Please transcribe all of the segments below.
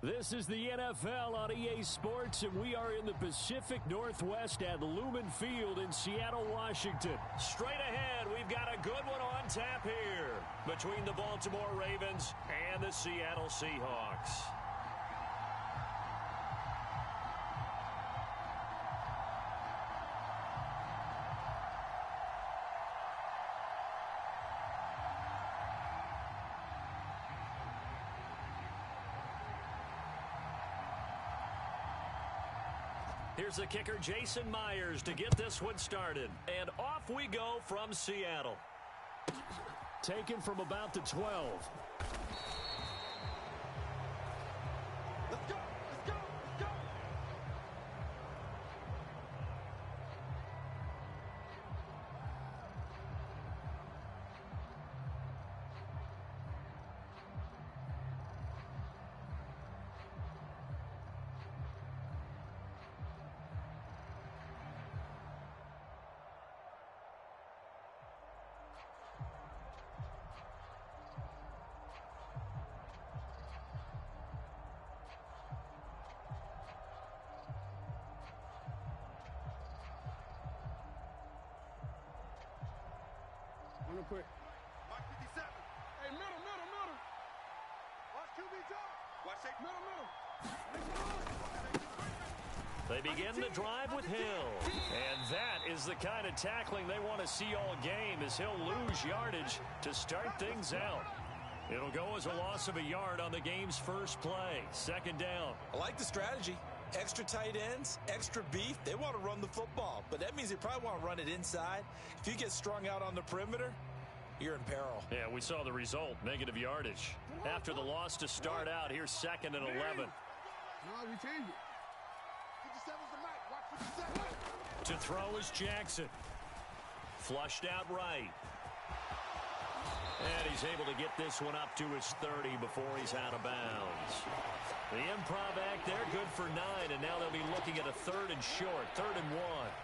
This is the NFL on EA Sports, and we are in the Pacific Northwest at Lumen Field in Seattle, Washington. Straight ahead, we've got a good one on tap here between the Baltimore Ravens and the Seattle Seahawks. Here's the kicker, Jason Myers, to get this one started. And off we go from Seattle. Taken from about the 12. Let's go! Let's go! Let's go! Real quick. Mark 57. Hey, middle. Watch QB drop. Watch take. Middle. They begin the drive with Hill. And that is the kind of tackling they want to see all game as he'll lose yardage to start things out. It'll go as a loss of a yard on the game's first play. Second down. I like the strategy. Extra tight ends, extra beef. They want to run the football, but that means they probably want to run it inside. If you get strung out on the perimeter, you're in peril. Yeah, we saw the result, negative yardage. After the loss to start out, here's 2nd and 11. No, we changed it. 57's the mic. Watch 57. To throw is Jackson. Flushed out right. And he's able to get this one up to his 30 before he's out of bounds. The improv act there, good for 9, and now they'll be looking at a 3rd and short, 3rd and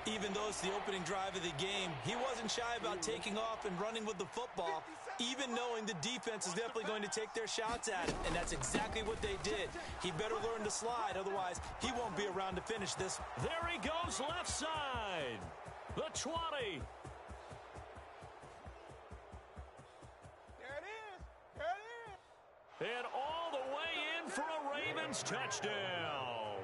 1. Even though it's the opening drive of the game, he wasn't shy about taking off and running with the football, even knowing the defense is definitely going to take their shots at him, and that's exactly what they did. He better learn to slide, otherwise he won't be around to finish this. There he goes, left side. The 20. And all the way in for a Ravens touchdown.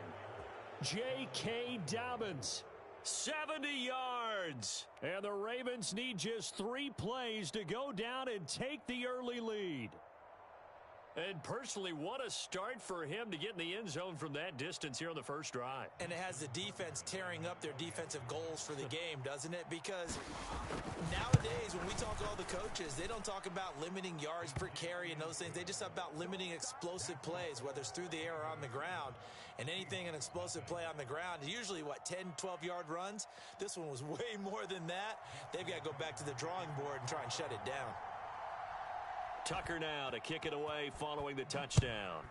J.K. Dobbins, 70 yards. And the Ravens need just 3 plays to go down and take the early lead. And personally, what a start for him to get in the end zone from that distance here on the first drive. And it has the defense tearing up their defensive goals for the game, doesn't it? Because nowadays, when we talk to all the coaches, they don't talk about limiting yards per carry and those things. They just talk about limiting explosive plays, whether it's through the air or on the ground. And anything an explosive play on the ground, usually, 10, 12-yard runs? This one was way more than that. They've got to go back to the drawing board and try and shut it down. Tucker now to kick it away following the touchdown.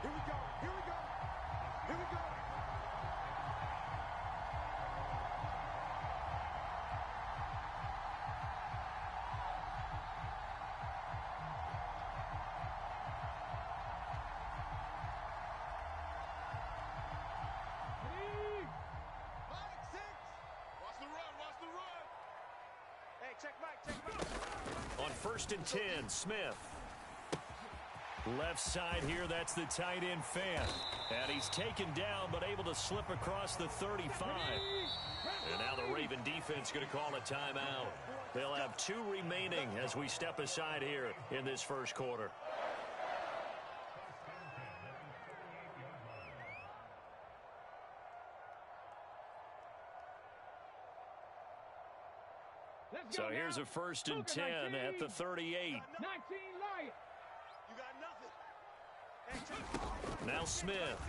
Here we go. Here we go. Here we go. On 1st and 10, Smith. Left side here, that's the tight end Fan. And he's taken down, but able to slip across the 35. And now the Raven defense going to call a timeout. They'll have 2 remaining as we step aside here in this first quarter. So here's a 1st and 10 at the 38. 19 Lion. You got nothing. Now Smith.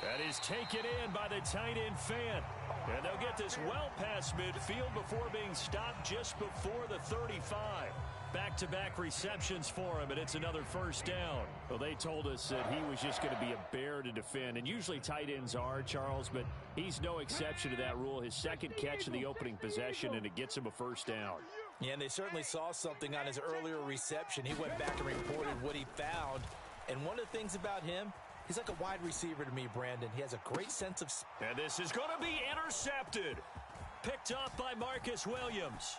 That is taken in by the tight end Fan. And they'll get this well past midfield before being stopped just before the 35. Back-to-back receptions for him, and it's another first down. Well, they told us that he was just going to be a bear to defend, and usually tight ends are, Charles, but he's no exception to that rule. His second catch of the opening possession, and it gets him a first down. Yeah, and they certainly saw something on his earlier reception. He went back and reported what he found, and one of the things about him, he's like a wide receiver to me, Brandon. He has a great sense of... And this is going to be intercepted. Picked up by Marcus Williams.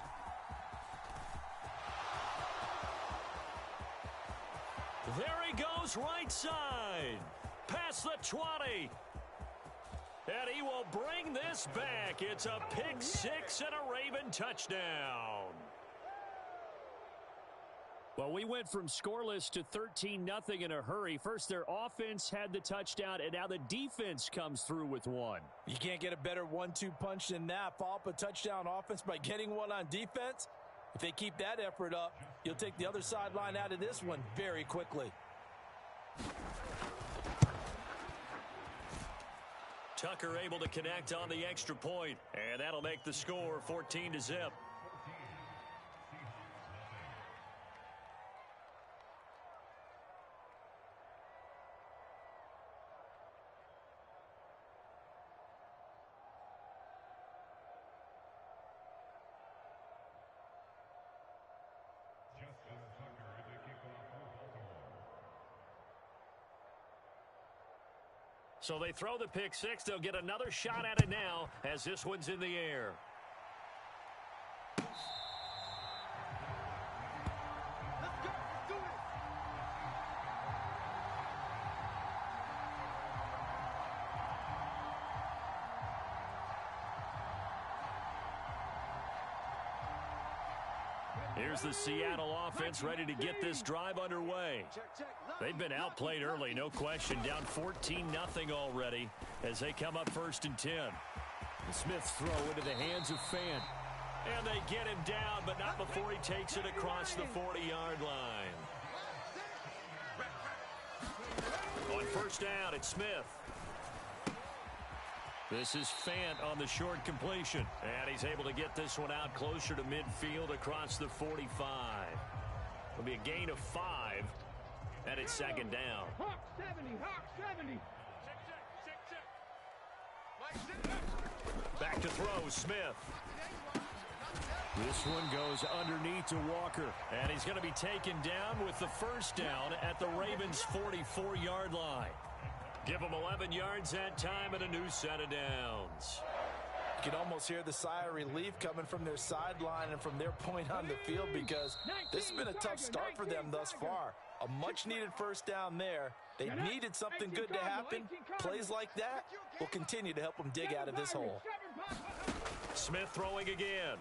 There he goes, right side. Past the 20. And he will bring this back. It's a pick six and a Raven touchdown. Well, we went from scoreless to 13-0 in a hurry. First, their offense had the touchdown, and now the defense comes through with one. You can't get a better 1-2 punch than that. Follow up a touchdown offense by getting one on defense. If they keep that effort up, you'll take the other sideline out of this one very quickly. Tucker able to connect on the extra point, and that'll make the score 14-0. So they throw the pick six. They'll get another shot at it now as this one's in the air. Let's go. Let's do it. Here's the Seattle offense ready to get this drive underway. They've been outplayed early, no question. Down 14-0 already as they come up 1st and 10. The Smiths throw into the hands of Fant. And they get him down, but not before he takes it across the 40-yard line. On 1st down, it's Smith. This is Fant on the short completion. And he's able to get this one out closer to midfield across the 45. It'll be a gain of 5. And it's 2nd down. Hawk 70, Hawk 70. Back to throw, Smith. This one goes underneath to Walker. And he's going to be taken down with the 1st down at the Ravens' 44-yard line. Give them 11 yards that time and a new set of downs. You can almost hear the sigh of relief coming from their sideline and from their point on the field because this has been a tough start for them thus far. A much-needed 1st down there. They needed something good to happen. Plays like that will continue to help them dig out of this hole. Smith throwing again.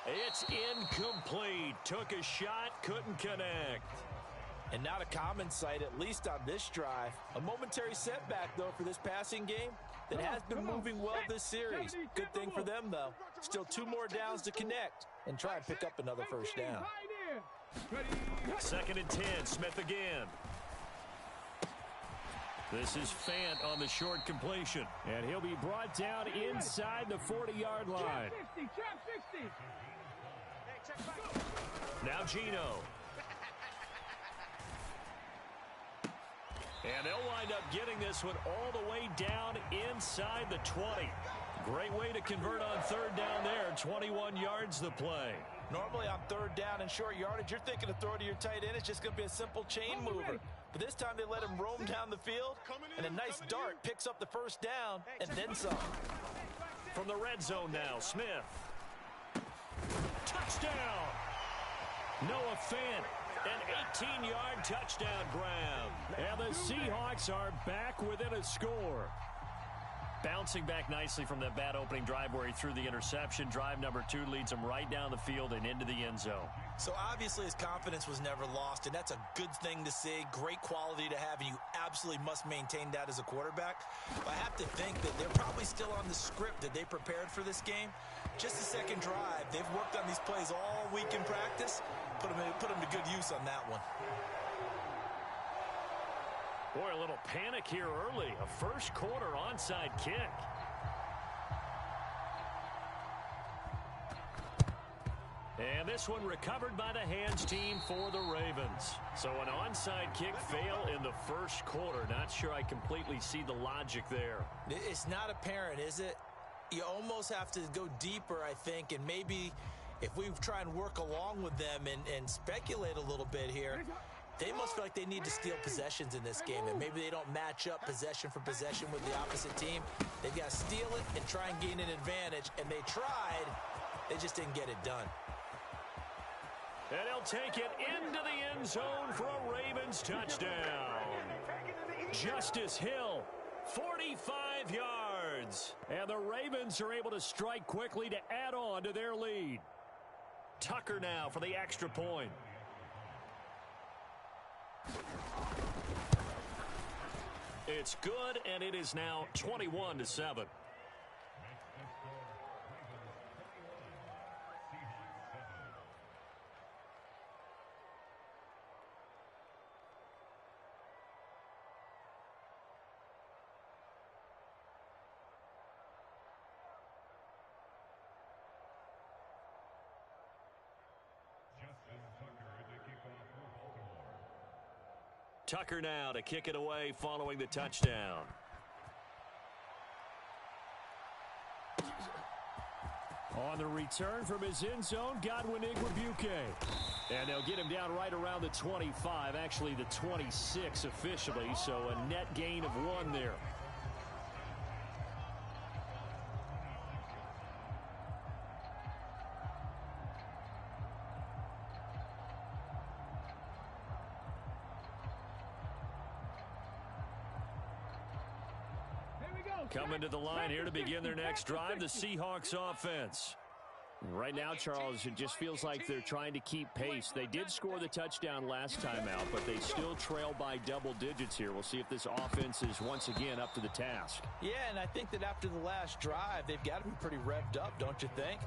It's incomplete. Took a shot, couldn't connect. And not a common sight, at least on this drive. A momentary setback, though, for this passing game that has been moving well this series. Good thing for them, though. Still 2 more downs to connect and try and pick up another 1st down. 2nd and 10, Smith again. This is Fant on the short completion. And he'll be brought down inside the 40-yard line. Now Gino. And they'll wind up getting this one all the way down inside the 20. Great way to convert on 3rd down there. 21 yards the play. Normally on 3rd down and short yardage, you're thinking of throw to your tight end. It's just going to be a simple chain mover. But this time they let him roam down the field, and a nice dart picks up the 1st down and then some. From the red zone now, Smith. Touchdown! Noah Fant. An 18-yard touchdown grab. And the Seahawks are back within a score. Bouncing back nicely from that bad opening drive where he threw the interception. Drive number 2 leads him right down the field and into the end zone. So obviously his confidence was never lost, and that's a good thing to see. Great quality to have, and you absolutely must maintain that as a quarterback. But I have to think that they're probably still on the script that they prepared for this game. Just the 2nd drive. They've worked on these plays all week in practice. Put them to good use on that one. Boy, a little panic here early. A first quarter onside kick. And this one recovered by the hands team for the Ravens. So an onside kick fail in the first quarter. Not sure I completely see the logic there. It's not apparent, is it? You almost have to go deeper, I think, and maybe if we try and work along with them and speculate a little bit here, they must feel like they need to steal possessions in this game, and maybe they don't match up possession for possession with the opposite team. They've got to steal it and try and gain an advantage, and they tried. They just didn't get it done. And he'll take it into the end zone for a Ravens touchdown. Justice Hill, 45 yards. And the Ravens are able to strike quickly to add on to their lead. Tucker now for the extra point. It's good, and it is now 21-7. Tucker now to kick it away following the touchdown. On the return from his end zone, Godwin Igwebuike. And they'll get him down right around the 25, actually the 26 officially, so a net gain of 1 there. Coming to the line here to begin their next drive, the Seahawks offense. Right now, Charles, it just feels like they're trying to keep pace. They did score the touchdown last time out, but they still trail by double digits here. We'll see if this offense is once again up to the task. Yeah, and I think that after the last drive, they've got to be pretty revved up, don't you think?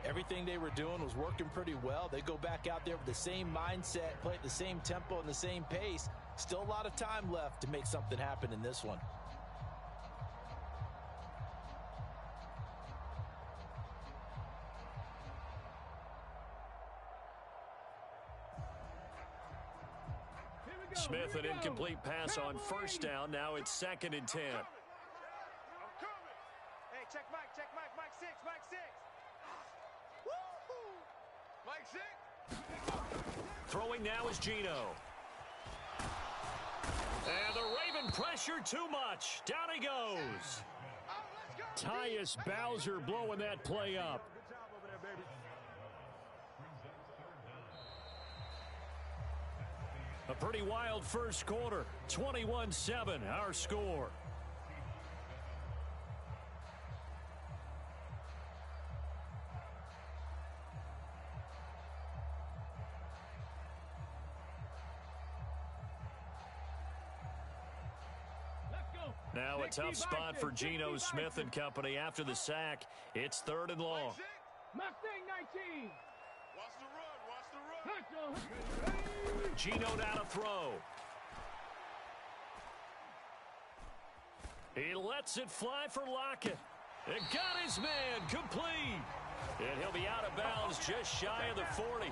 Everything they were doing was working pretty well. They go back out there with the same mindset, play at the same tempo and the same pace. Still a lot of time left to make something happen in this one. Smith, an incomplete pass on first down. Now it's 2nd and 10. I'm coming. Hey, check Mike, Mike 6, Mike 6. Woo-hoo. Mike 6. Throwing now is Geno. And the Raven pressure too much. Down he goes. Tyus Bowser blowing that play up. Good job over there, baby. A pretty wild first quarter. 21-7, our score. Now a tough spot for Geno Smith and company after the sack. It's 3rd and long. Mustang 19. Watch the run. Geno now to throw. He lets it fly for Lockett. It got his man complete. And he'll be out of bounds just shy of the 40.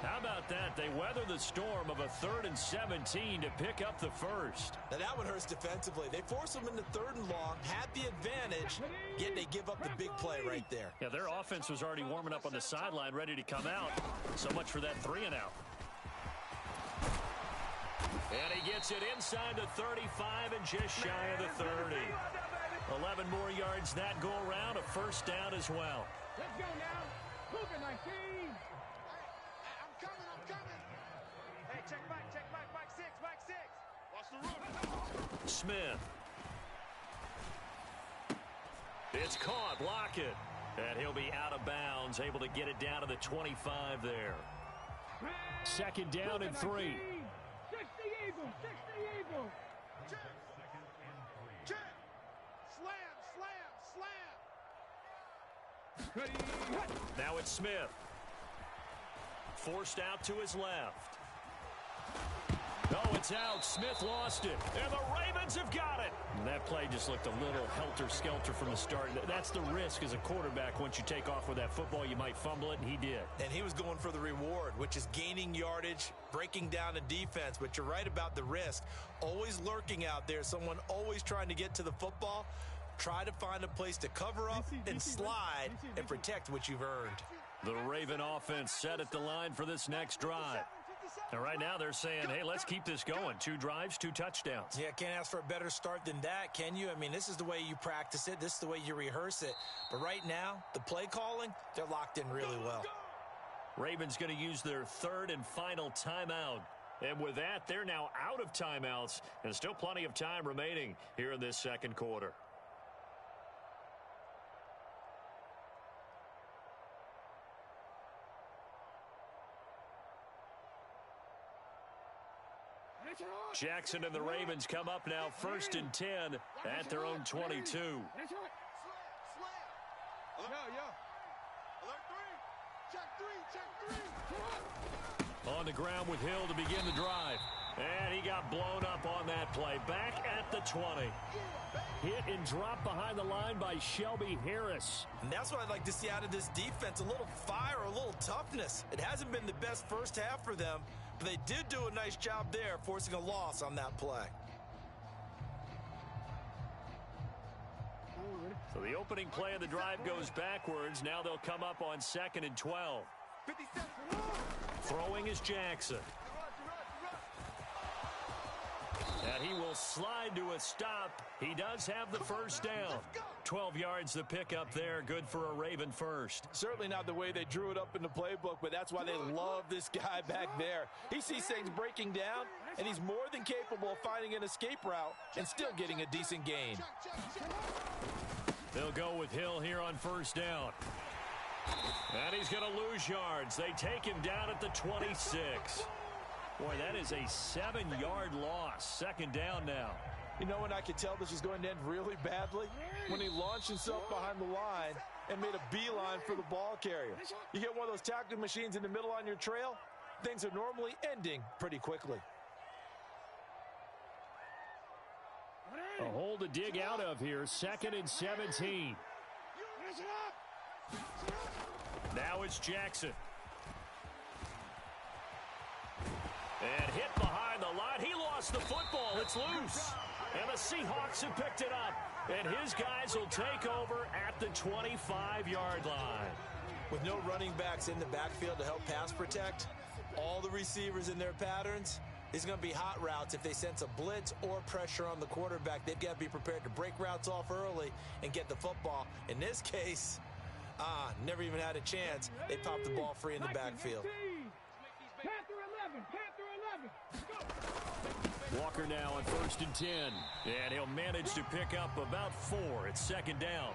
How about that? They weather the storm of a 3rd and 17 to pick up the first. Now that one hurts defensively. They force them into 3rd and long, had the advantage, yet they give up the big play right there. Yeah, their offense was already warming up on the sideline, ready to come out. So much for that 3 and out. And he gets it inside the 35 and just shy of the 30. 11 more yards that go around, a first down as well. Let's go now. Cougar 19. I'm coming. Hey, check Mike 6, Mike 6. Watch the run. Smith. It's caught, Lockett. And he'll be out of bounds, able to get it down to the 25 there. 2nd down and 3. 60 Eagle. Check. Slam. Now it's Smith. Forced out to his left. Oh, it's out. Smith lost it. And the Ravens have got it. And that play just looked a little helter-skelter from the start. That's the risk as a quarterback. Once you take off with that football, you might fumble it, and he did. And he was going for the reward, which is gaining yardage, breaking down a defense. But you're right about the risk. Always lurking out there. Someone always trying to get to the football. Try to find a place to cover up and slide and protect what you've earned. The Raven offense set at the line for this next drive. And right now they're saying, hey, let's keep this going. 2 drives, 2 touchdowns. Yeah, can't ask for a better start than that, can you? I mean, this is the way you practice it. This is the way you rehearse it. But right now, the play calling, they're locked in really well. Ravens going to use their 3rd and final timeout. And with that, they're now out of timeouts. And still plenty of time remaining here in this second quarter. Jackson and the Ravens come up now 1st and 10 at their own 22. Yo. Alert 3. Check 3. On the ground with Hill to begin the drive. And he got blown up on that play. Back at the 20. Hit and drop behind the line by Shelby Harris. And that's what I'd like to see out of this defense. A little fire, a little toughness. It hasn't been the best first half for them, but they did do a nice job there, forcing a loss on that play. So the opening play of the drive goes backwards. Now they'll come up on 2nd and 12. Throwing is Jackson. And he will slide to a stop. He does have the first down. 12 yards the pickup there. Good for a Raven first. Certainly not the way they drew it up in the playbook, but that's why they love this guy back there. He sees things breaking down, and he's more than capable of finding an escape route and still getting a decent gain. They'll go with Hill here on first down. And he's going to lose yards. They take him down at the 26. Boy, that is a 7-yard loss. 2nd down now. You know when I could tell this was going to end really badly? When he launched himself behind the line and made a beeline for the ball carrier. You get one of those tackling machines in the middle on your trail, things are normally ending pretty quickly. A hole to dig out of here. 2nd and 17. Now it's Jackson. And hit behind the line. He lost the football. It's loose. And the Seahawks have picked it up. And his guys will take over at the 25-yard line. With no running backs in the backfield to help pass protect, all the receivers in their patterns, these are going to be hot routes. If they sense a blitz or pressure on the quarterback, they've got to be prepared to break routes off early and get the football. In this case, never even had a chance. They popped the ball free in the backfield. Panther 11. Walker now on 1st and 10. And he'll manage to pick up about 4. It's 2nd down.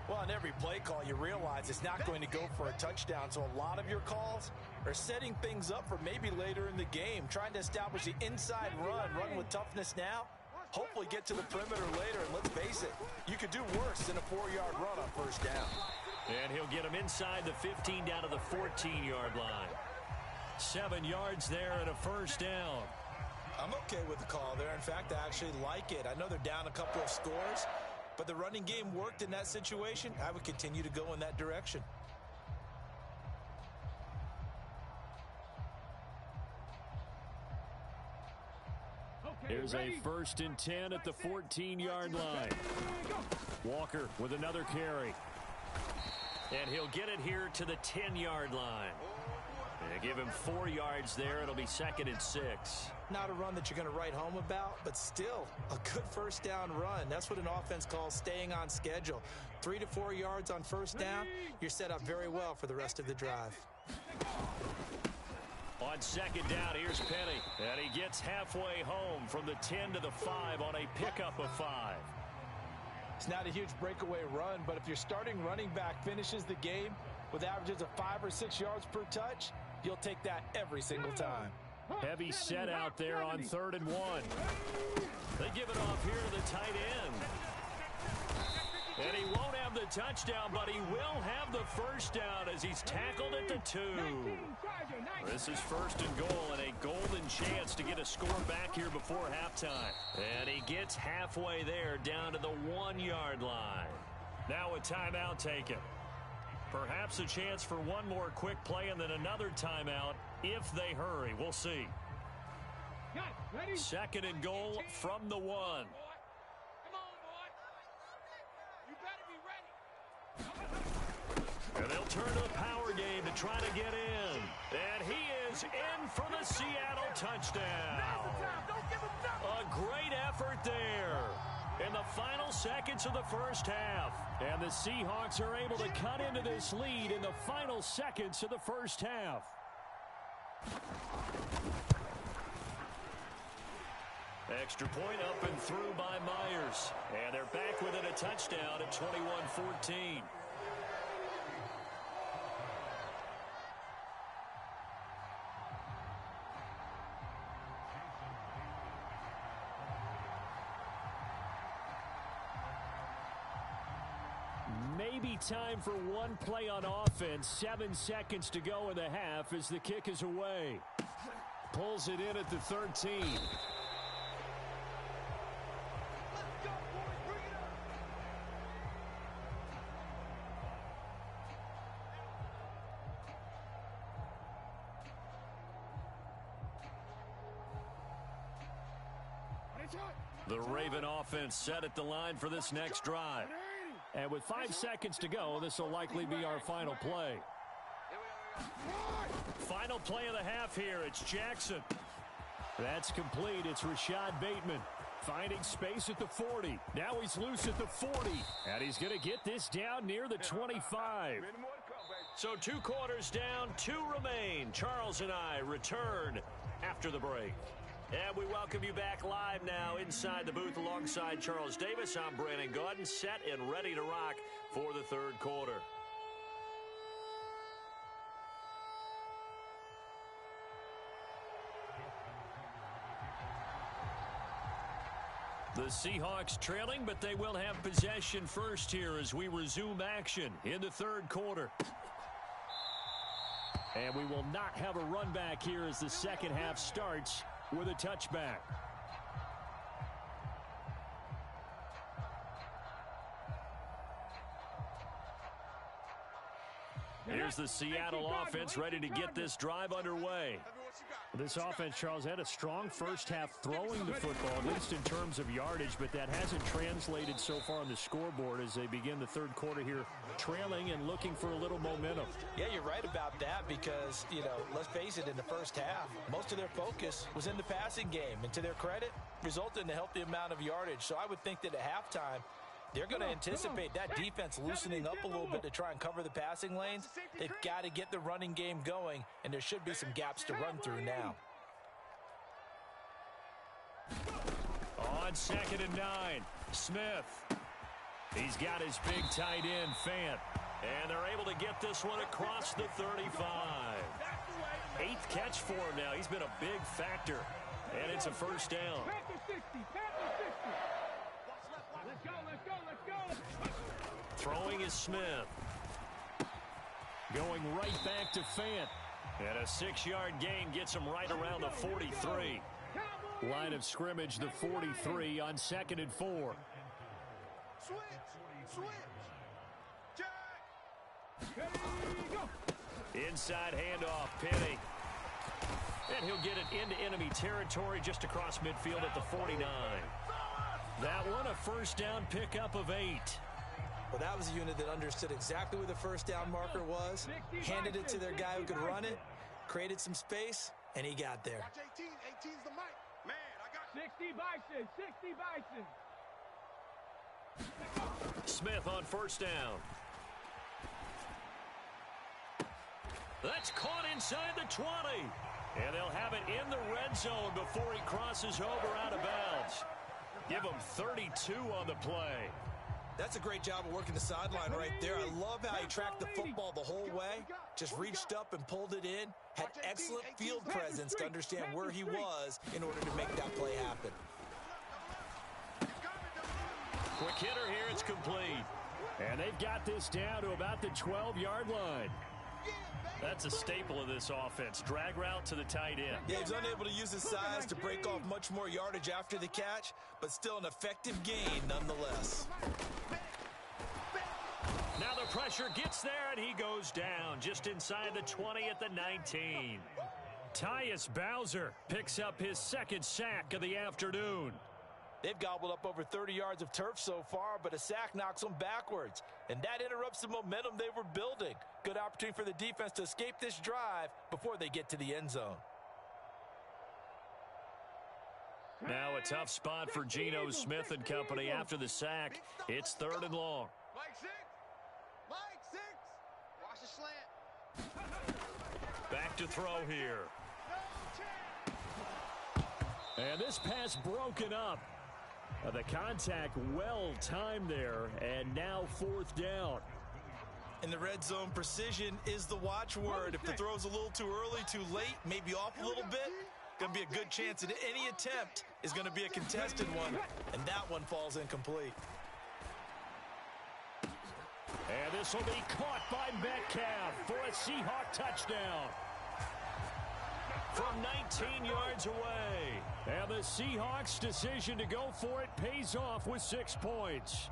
Well, on every play call, you realize it's not going to go for a touchdown. So a lot of your calls are setting things up for maybe later in the game, trying to establish the inside run with toughness now, hopefully get to the perimeter later. And let's face it, you could do worse than a 4-yard run on first down. And he'll get him inside the 15 down to the 14-yard line. 7 yards there and a first down. I'm okay with the call there. In fact, I actually like it. I know they're down a couple of scores, but the running game worked in that situation. I would continue to go in that direction. Here's a 1st and 10 at the 14-yard line. Walker with another carry. And he'll get it here to the 10-yard line. And give him 4 yards there. It'll be 2nd and 6. Not a run that you're going to write home about, but still a good first down run. That's what an offense calls staying on schedule. 3 to 4 yards on first down, you're set up very well for the rest of the drive. On 2nd down, here's Penny. And he gets halfway home from the 10 to the 5 on a pickup of 5. It's not a huge breakaway run, but if your starting running back finishes the game with averages of 5 or 6 yards per touch, you'll take that every single time. Heavy set out there on 3rd and 1. They give it off here to the tight end. And he won't have the touchdown, but he will have the first down as he's tackled at the 2. This is first and goal and a golden chance to get a score back here before halftime. And he gets halfway there down to the 1-yard line. Now a timeout taken. Perhaps a chance for one more quick play and then another timeout if they hurry. We'll see. Second and goal from the 1. And they'll turn to the power game to try to get in. And he is in for the Seattle touchdown. A great effort there in the final seconds of the first half. And the Seahawks are able to cut into this lead in the final seconds of the first half. Extra point up and through by Myers. And they're back within a touchdown at 21-14. Maybe time for one play on offense. 7 seconds to go in the half as the kick is away. Pulls it in at the 13. The Raven offense set at the line for this next drive. And with 5 seconds to go, this will likely be our final play. Final play of the half here. It's Jackson. That's complete. It's Rashad Bateman finding space at the 40. Now he's loose at the 40. And he's going to get this down near the 25. So 2 quarters down, 2 remain. Charles and I return after the break. And we welcome you back live now inside the booth alongside Charles Davis. I'm Brandon Gaudin, set and ready to rock for the third quarter. The Seahawks trailing, but they will have possession first here as we resume action in the third quarter. And we will not have a run back here as the second half starts with a touchback. Here's the Seattle offense ready to get this drive underway. This offense, Charles, had a strong first half throwing the football, at least in terms of yardage, but that hasn't translated so far on the scoreboard as they begin the third quarter here, trailing and looking for a little momentum. Yeah, you're right about that because, let's face it, in the first half, most of their focus was in the passing game. And to their credit, resulted in a healthy amount of yardage. So I would think that at halftime, they're going to anticipate that defense loosening up a little bit to try and cover the passing lanes. They've got to get the running game going, and there should be some gaps to run through now. On 2nd and 9, Smith. He's got his big tight end, Fant. And they're able to get this one across the 35. 8th catch for him now. He's been a big factor. And it's a first down. Throwing is Smith. Going right back to Fant. And a 6-yard gain gets him right around the 43. Line of scrimmage, the 43 on 2nd and 4. Inside handoff, Penny. And he'll get it into enemy territory just across midfield at the 49. That one a first down pickup of 8. Well, that was a unit that understood exactly where the first down marker was, handed it to their guy who could run it, created some space, and he got there. Watch 18. 18's the mic. Man, I got 60 Bison. 60 Bison. Smith on first down. That's caught inside the 20. And they'll have it in the red zone before he crosses over out of bounds. Give him 32 on the play. That's a great job of working the sideline right there. I love how he tracked the football the whole way. Just reached up and pulled it in. Had excellent field presence to understand where he was in order to make that play happen. Quick hitter here. It's complete. And they've got this down to about the 12-yard line. That's a staple of this offense. Drag route to the tight end. Yeah, he's unable to use his size to break off much more yardage after the catch, but still an effective gain nonetheless. Now the pressure gets there, and he goes down just inside the 20 at the 19. Tyus Bowser picks up his second sack of the afternoon. They've gobbled up over 30 yards of turf so far, but a sack knocks them backwards, and that interrupts the momentum they were building. Good opportunity for the defense to escape this drive before they get to the end zone. Now a tough spot for Geno Smith and company after the sack. It's 3rd and long. Mike 6. Mike 6. Watch the slant. Back to throw here. And this pass broken up. The contact well timed there, and now 4th down. In the red zone, precision is the watchword. If the throw's a little too early, too late, maybe off a little bit, going to be a good chance that any attempt is going to be a contested one, and that one falls incomplete. And this will be caught by Metcalf for a Seahawk touchdown. From 19 yards away. And the Seahawks' decision to go for it pays off with 6 points.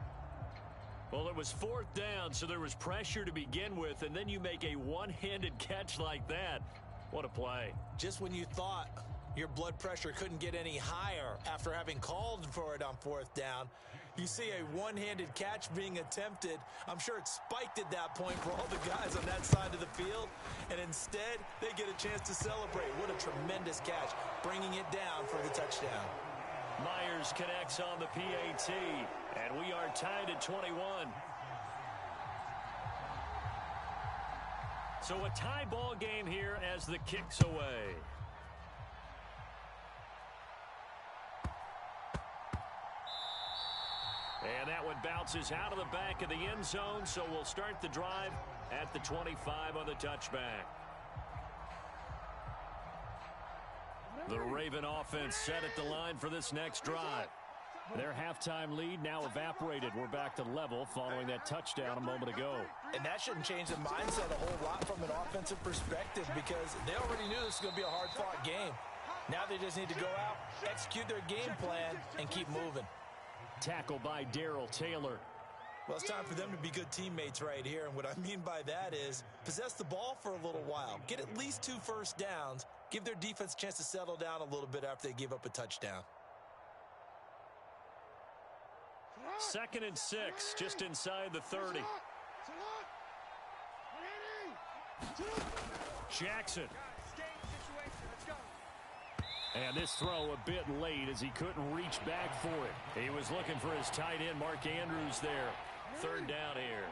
Well, it was 4th down, so there was pressure to begin with, and then you make a one-handed catch like that. What a play. Just when you thought your blood pressure couldn't get any higher after having called for it on 4th down, you see a one-handed catch being attempted. I'm sure it spiked at that point for all the guys on that side of the field, and instead they get a chance to celebrate. What a tremendous catch, bringing it down for the touchdown. Myers connects on the PAT, and we are tied at 21. So a tie ball game here as the kick's away. And that one bounces out of the back of the end zone, so we'll start the drive at the 25 on the touchback. The Raven offense set at the line for this next drive. Their halftime lead now evaporated. We're back to level following that touchdown a moment ago. And that shouldn't change the mindset a whole lot from an offensive perspective, because they already knew this was going to be a hard-fought game. Now they just need to go out, execute their game plan, and keep moving. Tackle by Darrell Taylor. Well, it's time for them to be good teammates right here, and what I mean by that is possess the ball for a little while, get at least 2 first downs, give their defense a chance to settle down a little bit after they give up a touchdown. 2nd and 6, just inside the 30. Jackson. And this throw a bit late as he couldn't reach back for it. He was looking for his tight end, Mark Andrews, there. 3rd down here.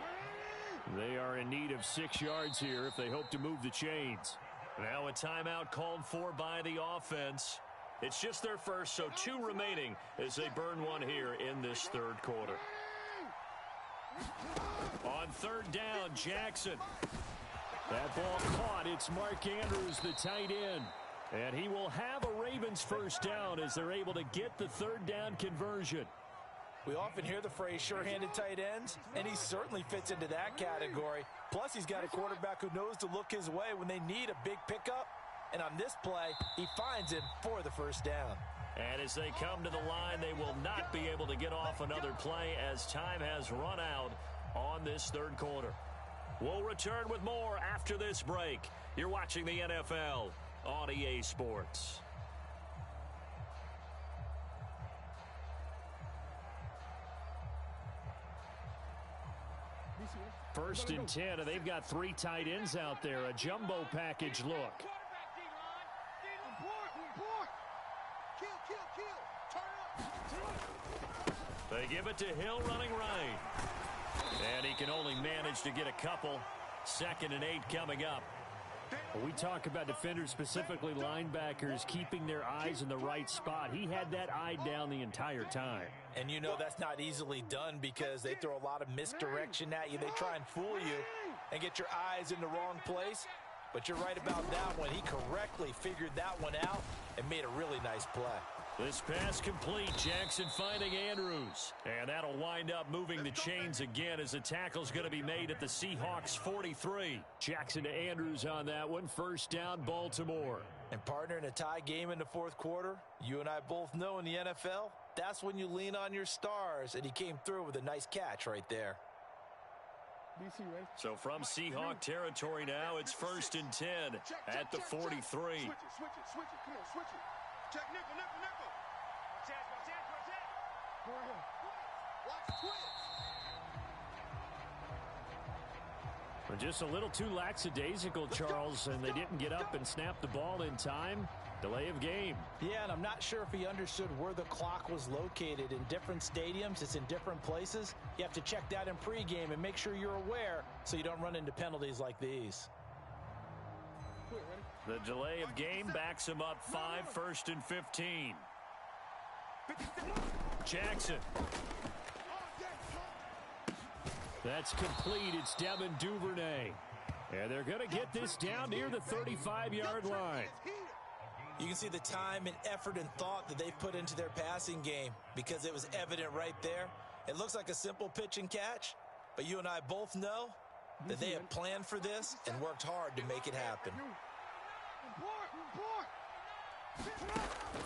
They are in need of 6 yards here if they hope to move the chains. Now a timeout called for by the offense. It's just their first, so 2 remaining as they burn one here in this 3rd quarter. On 3rd down, Jackson. That ball caught. It's Mark Andrews, the tight end. And he will have a Ravens first down as they're able to get the 3rd down conversion. We often hear the phrase sure-handed tight ends, and he certainly fits into that category. Plus, he's got a quarterback who knows to look his way when they need a big pickup. And on this play, he finds him for the first down. And as they come to the line, they will not be able to get off another play as time has run out on this 3rd quarter. We'll return with more after this break. You're watching the NFL on EA Sports. First and 10, and they've got 3 tight ends out there. A jumbo package look. They give it to Hill running right. And he can only manage to get a couple. 2nd and 8 coming up. We talk about defenders, specifically linebackers, keeping their eyes in the right spot. He had that eye down the entire time. And you know that's not easily done because they throw a lot of misdirection at you. They try and fool you and get your eyes in the wrong place. But you're right about that one. He correctly figured that one out and made a really nice play. This pass complete. Jackson finding Andrews. And that'll wind up moving the chains again as the tackle's going to be made at the Seahawks 43. Jackson to Andrews on that one. First down, Baltimore. And partner, in a tie game in the fourth quarter, you and I both know in the NFL, that's when you lean on your stars, and he came through with a nice catch right there. So from Seahawk territory now, it's 1st and 10 at the 43. Switch it. Come on, switch it. Check nickel. Watch that. Go ahead. Watch twitch. Well, just a little too lackadaisical, Charles, and they didn't get up and snap the ball in time. Delay of game. Yeah, and I'm not sure if he understood where the clock was located. In different stadiums, it's in different places. You have to check that in pregame and make sure you're aware so you don't run into penalties like these. The delay of game backs him up 5, 1st and 15. Jackson. That's complete. It's Devin Duvernay. And they're going to get this down near the 35-yard line. You can see the time and effort and thought that they put into their passing game because it was evident right there. It looks like a simple pitch and catch, but you and I both know that they have planned for this and worked hard to make it happen.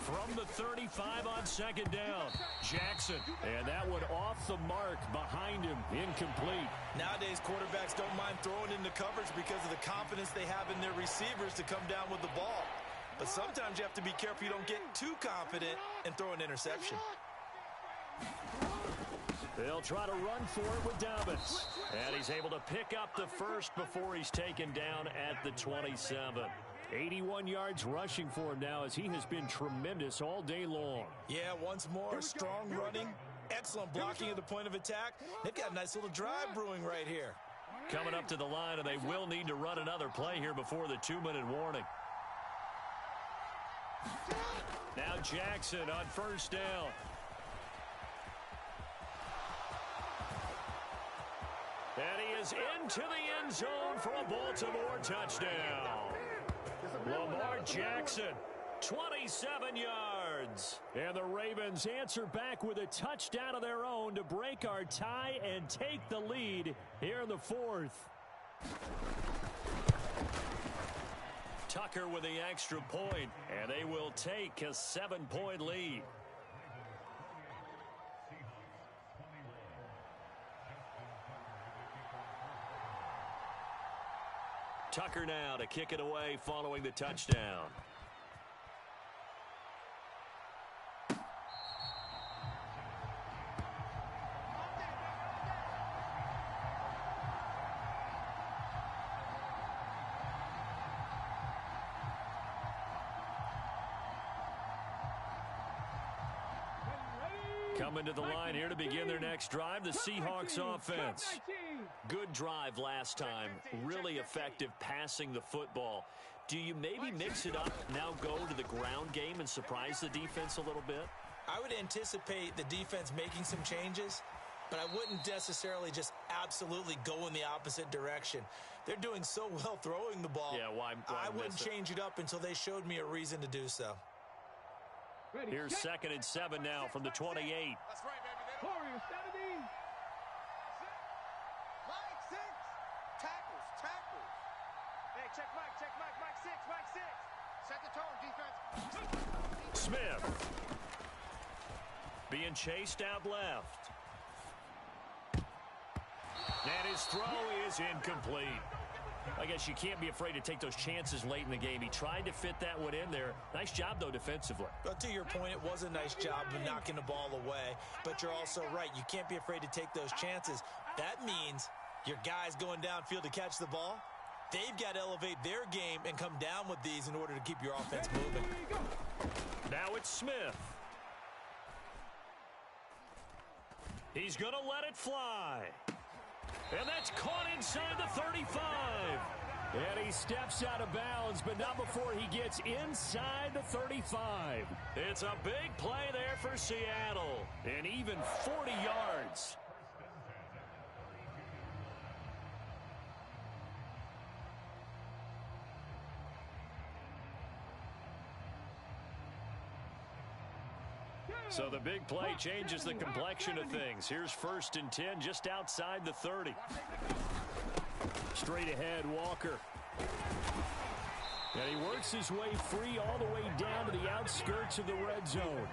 From the 35 on 2nd down, Jackson. And that one off the mark behind him, incomplete. Nowadays, quarterbacks don't mind throwing into coverage because of the confidence they have in their receivers to come down with the ball. But sometimes you have to be careful you don't get too confident and throw an interception. They'll try to run for it with Dobbins. And he's able to pick up the first before he's taken down at the 27. 81 yards rushing for him now as he has been tremendous all day long. Yeah, once more, strong running, excellent blocking at the point of attack. They've got a nice little drive brewing right here. Coming up to the line, and they will need to run another play here before the 2-minute warning. Now Jackson on 1st down. And he is into the end zone for a Baltimore touchdown. Lamar Jackson, 27 yards. And the Ravens answer back with a touchdown of their own to break our tie and take the lead here in the 4th. Tucker with the extra point, and they will take a 7-point lead. Tucker now to kick it away following the touchdown. Coming to the line here to begin their next drive, the Seahawks offense. Good drive last time. Really effective passing the football. Do you maybe mix it up, now go to the ground game and surprise the defense a little bit? I would anticipate the defense making some changes, but I wouldn't necessarily just absolutely go in the opposite direction. They're doing so well throwing the ball. Yeah, why I wouldn't change it up until they showed me a reason to do so. Here's 2nd and 7 now from the 28. That's right, baby. Warriors, 70. Mike 6. Tackles. Hey, check Mike 6. Set the tone, defense. Smith. Being chased out left. And his throw is incomplete. I guess you can't be afraid to take those chances late in the game. He tried to fit that one in there. Nice job, though, defensively. But to your point, it was a nice job of knocking the ball away. But you're also right. You can't be afraid to take those chances. That means your guys going downfield to catch the ball, they've got to elevate their game and come down with these in order to keep your offense moving. Now it's Smith. He's going to let it fly. And that's caught inside the 35. And he steps out of bounds, but not before he gets inside the 35. It's a big play there for Seattle. And even 40 yards. So the big play changes the complexion of things. Here's 1st and 10 just outside the 30. Straight ahead, Walker. And he works his way free all the way down to the outskirts of the red zone.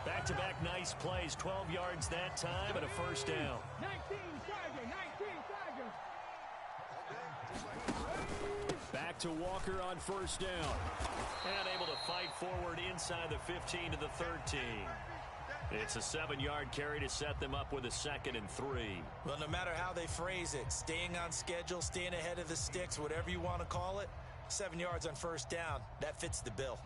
Back-to-back nice plays, 12 yards that time and a 1st down. 19 Back to Walker on 1st down. And able to fight forward inside the 15 to the 13. It's a 7-yard carry to set them up with a 2nd and 3. Well, no matter how they phrase it, staying on schedule, staying ahead of the sticks, whatever you want to call it, 7 yards on 1st down, that fits the bill.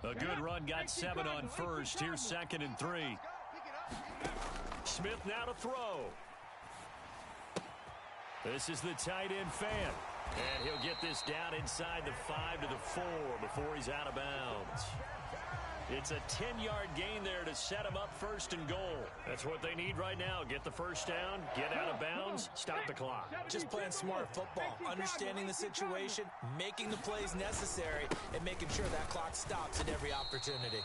A good run got 7 on 1st. Here's 2nd and 3. Smith now to throw. This is the tight end fan. And he'll get this down inside the 5 to the 4 before he's out of bounds. It's a 10-yard gain there to set him up 1st and goal. That's what they need right now. Get the 1st down, get out of bounds, stop the clock. Just playing smart football, understanding the situation, making the plays necessary, and making sure that clock stops at every opportunity.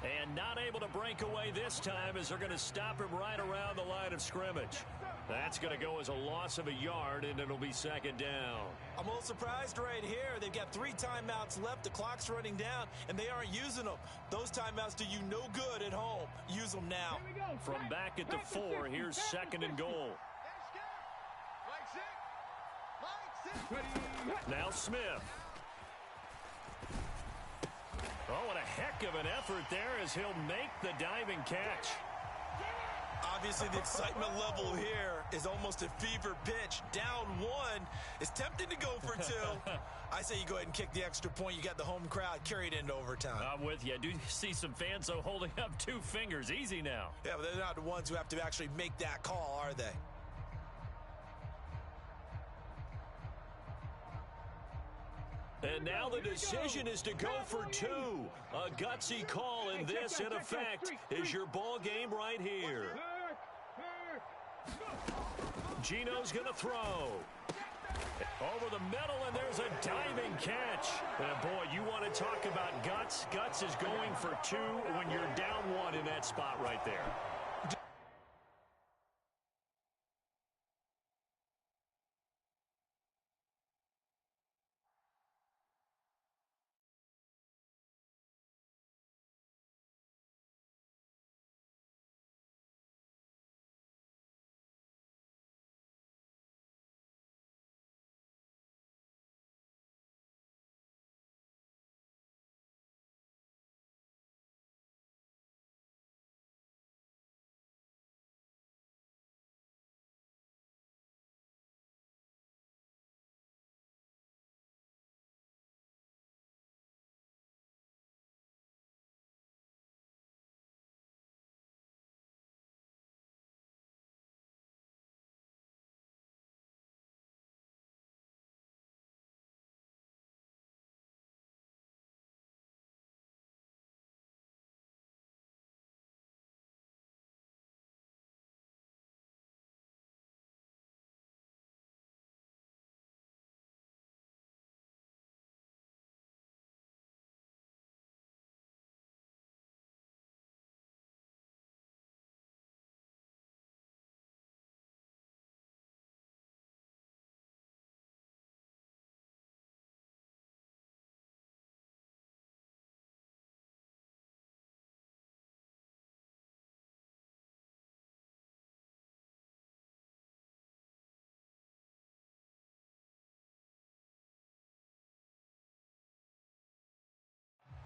And not able to break away this time as they're going to stop him right around the line of scrimmage. That's going to go as a loss of a yard, and it'll be 2nd down. I'm a little surprised right here. They've got 3 timeouts left. The clock's running down, and they aren't using them. Those timeouts do you no good at home. Use them now. From back at the 4, here's 2nd and goal. Now Smith. Oh, what a heck of an effort there as he'll make the diving catch. Obviously, the excitement level here is almost a fever pitch. Down 1. It's tempting to go for 2. I say you go ahead and kick the extra point. You got the home crowd carried into overtime. I'm with you. I do see some fans, though, holding up 2 fingers. Easy now. Yeah, but they're not the ones who have to actually make that call, are they? And now the decision is to go for 2. A gutsy call, and this, in effect, is your ball game right here. Gino's going to throw. Over the middle, and there's a diving catch. And boy, you want to talk about guts. Guts is going for 2 when you're down 1 in that spot right there.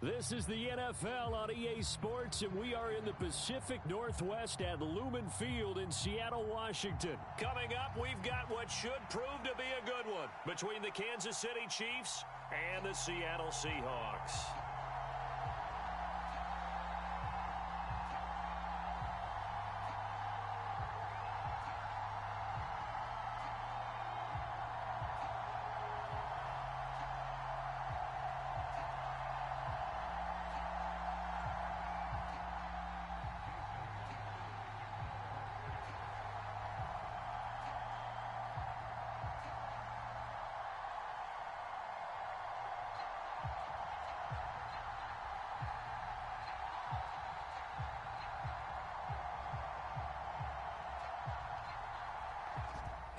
This is the NFL on EA Sports, and we are in the Pacific Northwest at Lumen Field in Seattle, Washington. Coming up, we've got what should prove to be a good one between the Kansas City Chiefs and the Seattle Seahawks.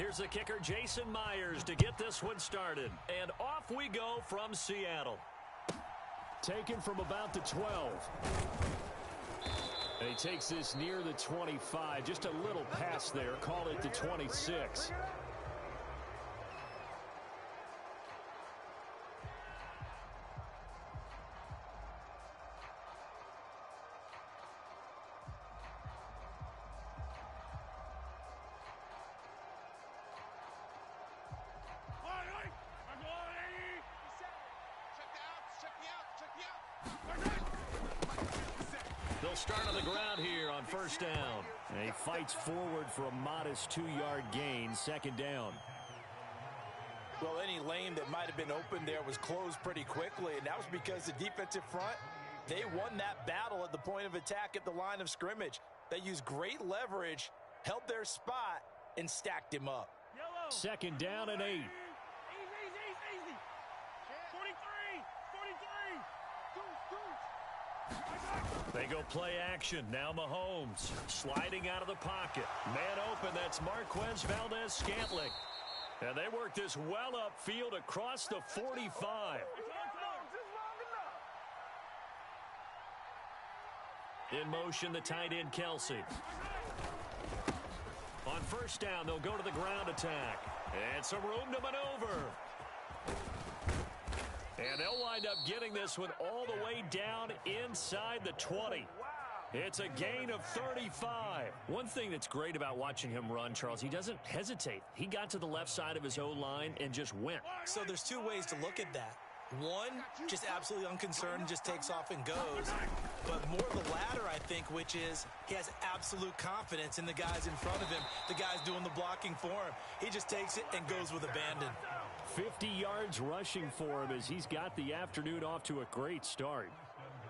Here's the kicker, Jason Myers, to get this one started. And off we go from Seattle. Taken from about the 12. And he takes this near the 25. Just a little pass there. Call it the 26. They'll start on the ground here on first down. And he fights forward for a modest 2-yard gain, second down. Well, any lane that might have been open there was closed pretty quickly, and that was because the defensive front, they won that battle at the point of attack at the line of scrimmage. They used great leverage, held their spot, and stacked him up. Second down and 8. Easy. 43. They go play action. Now Mahomes sliding out of the pocket. Man open, that's Marquez Valdez-Scantling. And they work this well upfield across the 45. In motion, the tight end, Kelsey. On first down, they'll go to the ground attack. And some room to maneuver. And they'll wind up getting this one all the way down inside the 20. It's a gain of 35. One thing that's great about watching him run, Charles, he doesn't hesitate. He got to the left side of his O-line and just went. So there's two ways to look at that. One, just absolutely unconcerned, just takes off and goes. But more the latter, I think, which is he has absolute confidence in the guys in front of him, the guys doing the blocking for him. He just takes it and goes with abandon. 50 yards rushing for him as he's got the afternoon off to a great start.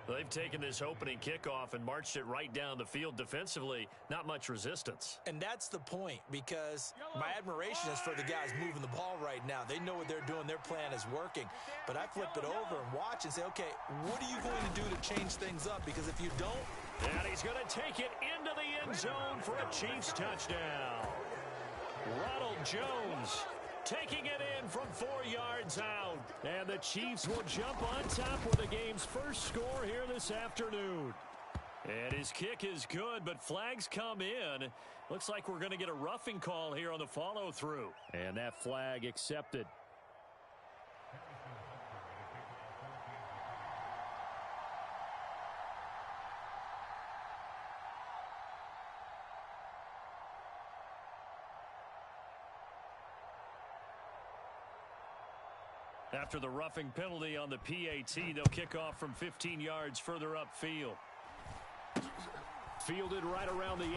They've taken this opening kickoff and marched it right down the field defensively. Not much resistance. And that's the point, because my admiration is for the guys moving the ball right now. They know what they're doing. Their plan is working. But I flip it over and watch and say, okay, what are you going to do to change things up? Because if you don't... And he's going to take it into the end zone for a Chiefs touchdown. Ronald Jones taking it in from 4 yards out. And the Chiefs will jump on top with the game's first score here this afternoon. And his kick is good, but flags come in. Looks like we're going to get a roughing call here on the follow-through. And that flag accepted. After the roughing penalty on the PAT, they'll kick off from 15 yards further upfield. Fielded right around the 8.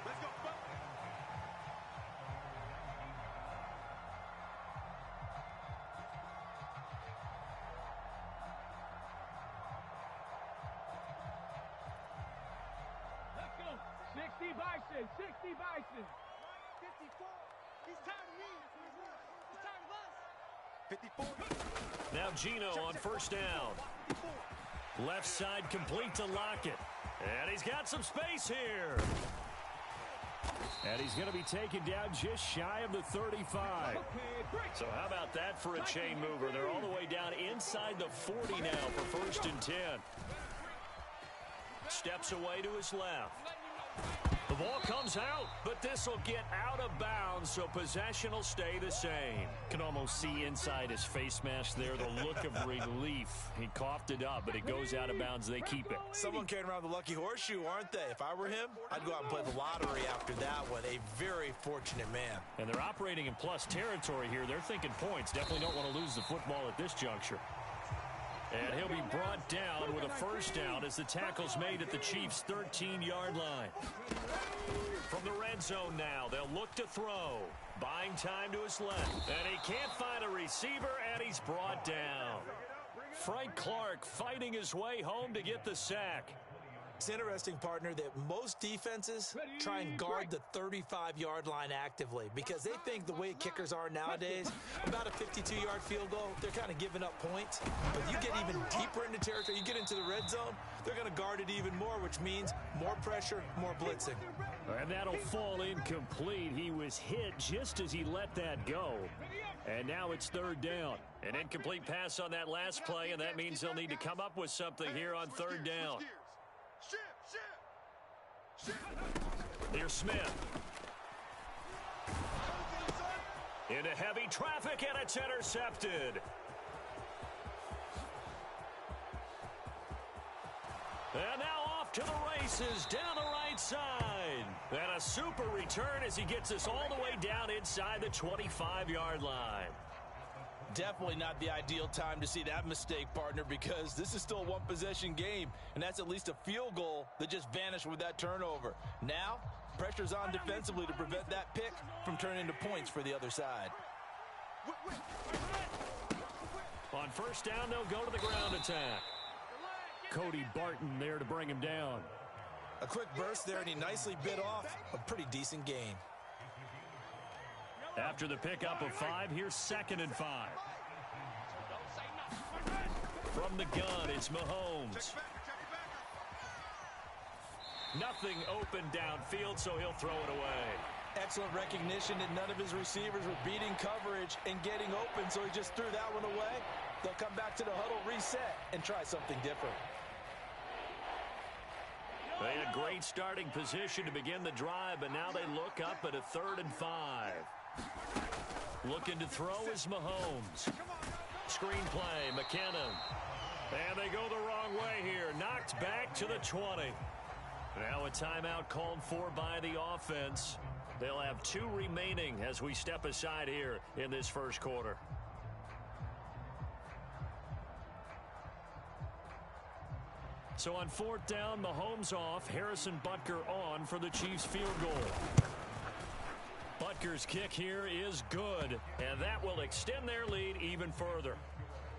Let's go. Let's go. 60 Bison. 60 Bison. 54. He's tired of me. He's tired of us. 54. Now Gino on first down. Left side complete to Lockett. And he's got some space here. And he's going to be taken down just shy of the 35. So how about that for a chain mover? They're all the way down inside the 40 now for first and 10. Steps away to his left. The ball comes out, but this will get out of bounds, so possession will stay the same. Can almost see inside his face mask there the look of relief. He coughed it up, but it goes out of bounds. They keep it. Someone carrying around the lucky horseshoe, aren't they? If I were him, I'd go out and play the lottery after that one. A very fortunate man. And they're operating in plus territory here. They're thinking points. Definitely don't want to lose the football at this juncture. And he'll be brought down with a first down as the tackle's made at the Chiefs' 13-yard line. From the red zone now, they'll look to throw. Buying time to his left. And he can't find a receiver, and he's brought down. Frank Clark fighting his way home to get the sack. It's interesting, partner, that most defenses try and guard the 35-yard line actively because they think the way kickers are nowadays, about a 52-yard field goal, they're kind of giving up points. But you get even deeper into territory, you get into the red zone, they're going to guard it even more, which means more pressure, more blitzing. And that'll fall incomplete. He was hit just as he let that go. And now it's third down. An incomplete pass on that last play, and that means they'll need to come up with something here on third down. Here's Smith. Into heavy traffic, and it's intercepted. And now off to the races down the right side. And a super return as he gets us all the way down inside the 25-yard line. Definitely not the ideal time to see that mistake, partner, because this is still a one-possession game, and that's at least a field goal that just vanished with that turnover. Now, pressure's on defensively to prevent that pick from turning into points for the other side. On first down, they'll go to the ground attack. Cody Barton there to bring him down. A quick burst there, and he nicely bit off a pretty decent gain. After the pickup of 5, here's 2nd and 5. From the gun, it's Mahomes. Nothing open downfield, so he'll throw it away. Excellent recognition that none of his receivers were beating coverage and getting open, so he just threw that one away. They'll come back to the huddle, reset, and try something different. They had a great starting position to begin the drive, but now they look up at a 3rd and 5. Looking to throw is Mahomes. Screen play, McKinnon. And they go the wrong way here. Knocked back to the 20. Now a timeout called for by the offense. They'll have 2 remaining as we step aside here in this first quarter. So on 4th down, Mahomes off, Harrison Butker on for the Chiefs field goal. Butker's kick here is good, and that will extend their lead even further.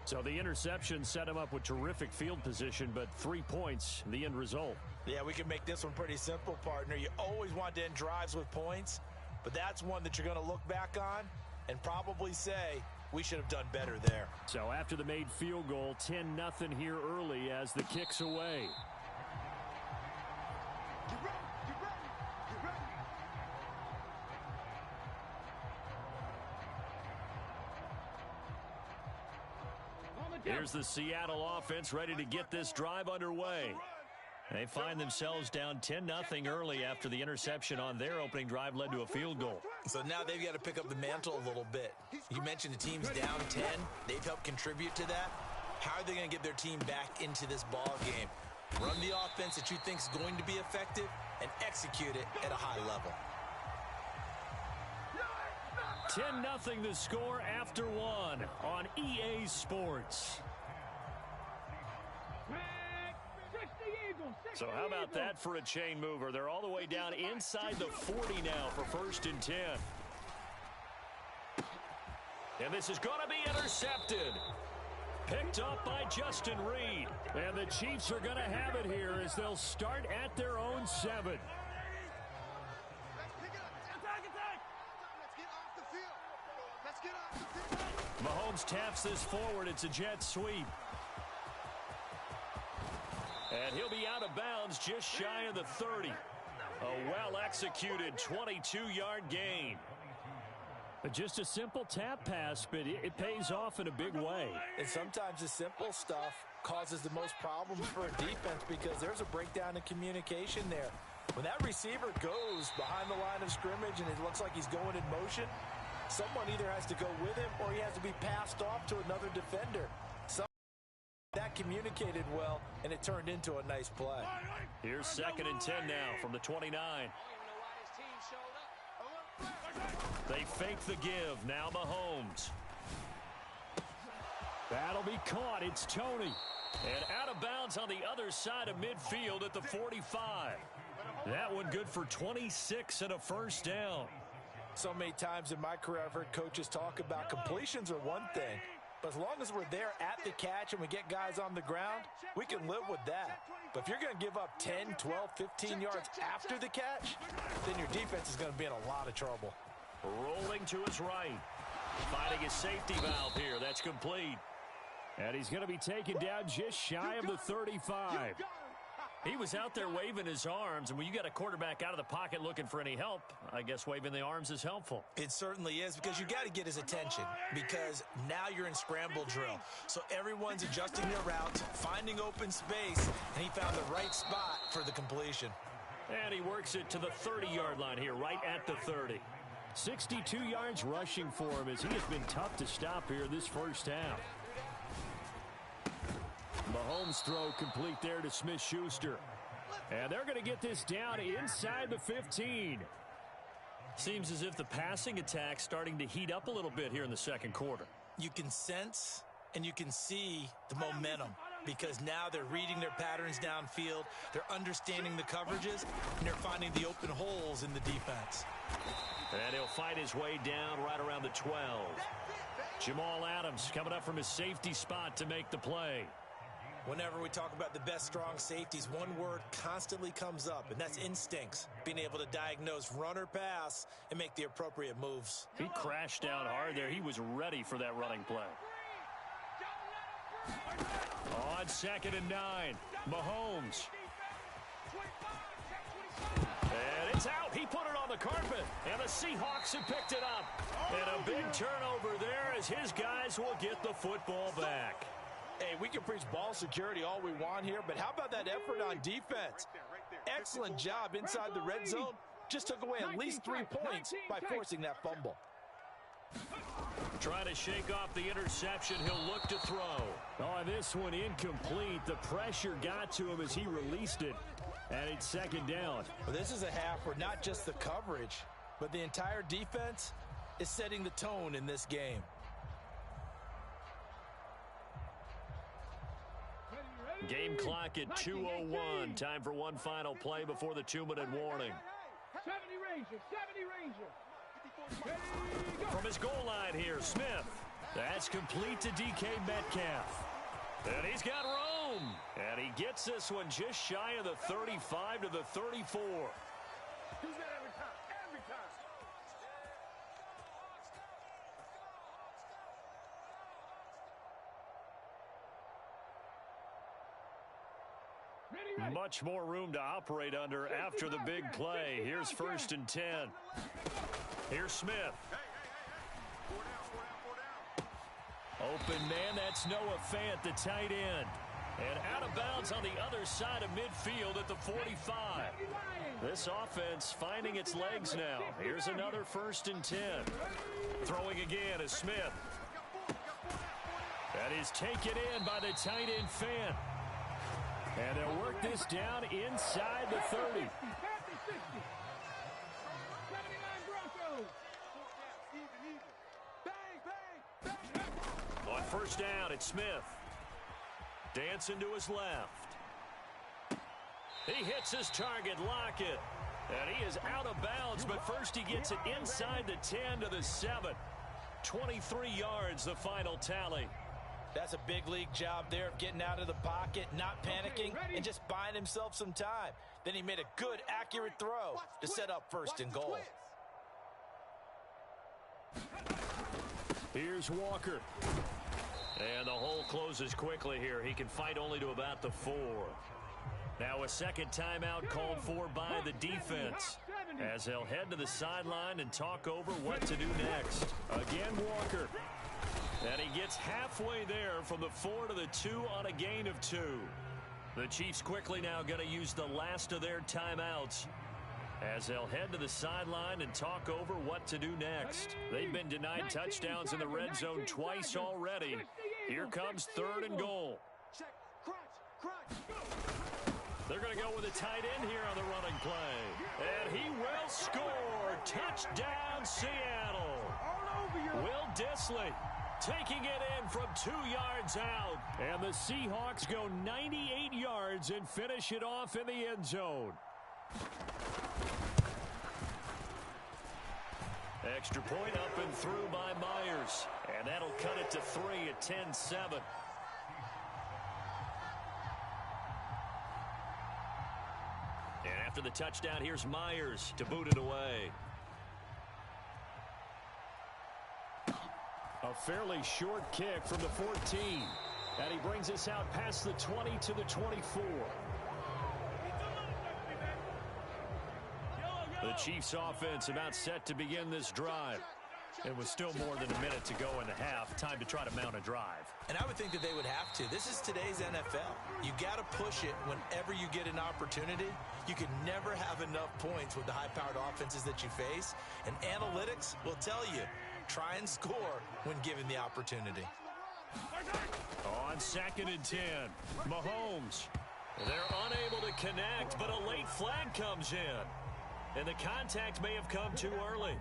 So the interception set him up with terrific field position, but 3 points, the end result. Yeah, we can make this one pretty simple, partner. You always want to end drives with points, but that's one that you're going to look back on and probably say, we should have done better there. So after the made field goal, 10-0 here early as the kick's away. Here's the Seattle offense ready to get this drive underway. They find themselves down 10-0 early after the interception on their opening drive led to a field goal. So now they've got to pick up the mantle a little bit. You mentioned the team's down 10. They've helped contribute to that. How are they going to get their team back into this ball game? Run the offense that you think is going to be effective and execute it at a high level. 10-0 the score after 1 on EA Sports. So how about that for a chain mover? They're all the way down inside the 40 now for 1st and 10. And this is going to be intercepted. Picked up by Justin Reed. And the Chiefs are going to have it here as they'll start at their own 7. Mahomes taps this forward. It's a jet sweep. And he'll be out of bounds just shy of the 30. A well-executed 22-yard gain. But just a simple tap pass, but it pays off in a big way. And sometimes the simple stuff causes the most problems for a defense because there's a breakdown in communication there. When that receiver goes behind the line of scrimmage and it looks like he's going in motion, someone either has to go with him or he has to be passed off to another defender. That communicated well, and it turned into a nice play. Here's 2nd and 10 now from the 29. They fake the give. Now Mahomes. That'll be caught. It's Tony. And out of bounds on the other side of midfield at the 45. That one good for 26 and a 1st down. So many times in my career I've heard coaches talk about completions are one thing, But as long as we're there at the catch and we get guys on the ground, we can live with that. But if you're going to give up 10, 12, 15 yards after the catch, then your defense is going to be in a lot of trouble. Rolling to his right. Finding his safety valve here. That's complete. And he's going to be taken down just shy of the 35. He was out there waving his arms, and when you got a quarterback out of the pocket looking for any help, I guess waving the arms is helpful. It certainly is, because you got to get his attention, because now you're in scramble drill. So everyone's adjusting their routes, finding open space, and he found the right spot for the completion. And he works it to the 30-yard line here, right at the 30. 62 yards rushing for him as he has been tough to stop here this first half. Mahomes' throw complete there to Smith-Schuster. And they're going to get this down inside the 15. Seems as if the passing attack's starting to heat up a little bit here in the second quarter. You can sense and you can see the momentum, because now they're reading their patterns downfield, they're understanding the coverages, and they're finding the open holes in the defense. And he'll fight his way down right around the 12. Jamal Adams coming up from his safety spot to make the play. Whenever we talk about the best strong safeties, one word constantly comes up, and that's instincts. Being able to diagnose run or pass and make the appropriate moves. He crashed down hard there. He was ready for that running play. On 2nd and 9, Mahomes. And it's out. He put it on the carpet, and the Seahawks have picked it up. And a big turnover there as his guys will get the football back. Hey, we can preach ball security all we want here, but how about that effort on defense? Excellent job inside the red zone. Just took away at least 3 points by forcing that fumble. Trying to shake off the interception. He'll look to throw. Oh, this one incomplete. The pressure got to him as he released it. And it's 2nd down. Well, this is a half where not just the coverage, but the entire defense is setting the tone in this game. Game clock at 2:01. Time for one final play before the 2-minute warning. 70 Ranger. From his goal line here, Smith. That's complete to DK Metcalf. And he's got room. And he gets this one just shy of the 35 to the 34. Who's that every time? Every time. Much more room to operate under after the big play. Here's 1st and 10. Here's Smith. Open man, that's Noah Fant, the tight end. And out of bounds on the other side of midfield at the 45. This offense finding its legs now. Here's another 1st and 10. Throwing again is Smith. That is taken in by the tight end Fant. And they'll work this down inside the 30. On 1st down, it's Smith. Dancing to his left. He hits his target, Lockett. And he is out of bounds, but first he gets it inside the 10 to the 7. 23 yards, the final tally. That's a big league job there of getting out of the pocket, not panicking, and just buying himself some time. Then he made a good, accurate throw to set up 1st and goal. Here's Walker. And the hole closes quickly here. He can fight only to about the 4. Now a second timeout called for by the defense, as they'll head to the sideline and talk over what to do next. Again, Walker. And he gets halfway there from the 4 to the 2 on a gain of 2. The Chiefs quickly now going to use the last of their timeouts as they'll head to the sideline and talk over what to do next. They've been denied touchdowns in the red zone twice already. Here comes 3rd and goal. They're going to go with a tight end here on the running play. And he will score. Touchdown, Seattle. Will Dissly taking it in from 2 yards out. And the Seahawks go 98 yards and finish it off in the end zone. Extra point up and through by Myers. And that'll cut it to 3 at 10-7. And after the touchdown, here's Myers to boot it away. A fairly short kick from the 14. And he brings us out past the 20 to the 24. The Chiefs offense about set to begin this drive. It was still more than a minute to go in the half. Time to try to mount a drive. And I would think that they would have to. This is today's NFL. You got to push it whenever you get an opportunity. You can never have enough points with the high-powered offenses that you face. And analytics will tell you, try and score when given the opportunity. On 2nd and 10, Mahomes. They're unable to connect, but a late flag comes in. And the contact may have come too early.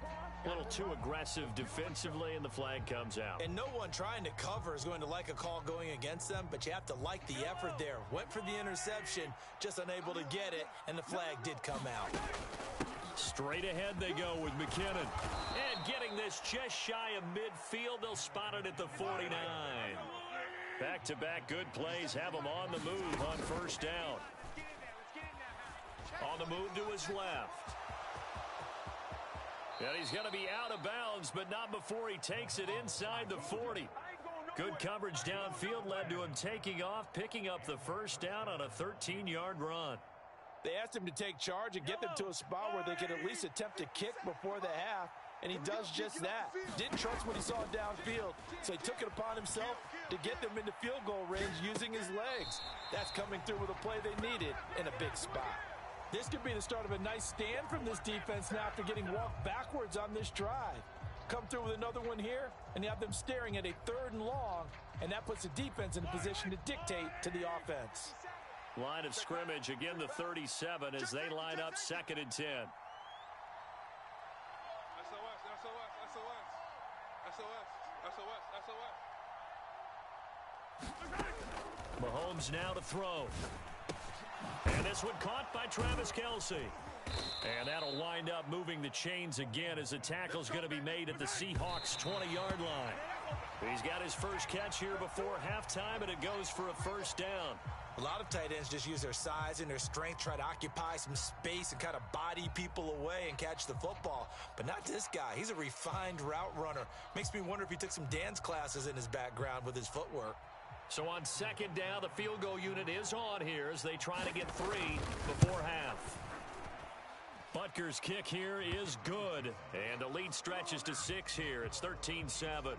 A little too aggressive defensively, and the flag comes out. And no one trying to cover is going to like a call going against them, but you have to like the effort there. Went for the interception, just unable to get it, and the flag did come out. Straight ahead they go with McKinnon. And getting this just shy of midfield, they'll spot it at the 49. Back-to-back good plays have him on the move on first down. On the move to his left. And he's going to be out of bounds, but not before he takes it inside the 40. Good coverage downfield led to him taking off, picking up the first down on a 13-yard run. They asked him to take charge and get them to a spot where they could at least attempt a kick before the half, and he does just that. Didn't trust what he saw downfield, so he took it upon himself to get them into field goal range using his legs. That's coming through with a play they needed in a big spot. This could be the start of a nice stand from this defense now after getting walked backwards on this drive. Come through with another one here, and you have them staring at a 3rd and long, and that puts the defense in a position to dictate to the offense. Line of scrimmage, again the 37 as they line up 2nd and 10. Mahomes now to throw. And this one caught by Travis Kelce. And that'll wind up moving the chains again as the tackle's going to be made at the Seahawks' 20-yard line. He's got his first catch here before halftime, and it goes for a first down. A lot of tight ends just use their size and their strength, try to occupy some space and kind of body people away and catch the football. But not this guy. He's a refined route runner. Makes me wonder if he took some dance classes in his background with his footwork. So on 2nd down, the field goal unit is on here as they try to get 3 before half. Butker's kick here is good, and the lead stretches to 6 here. It's 13-7.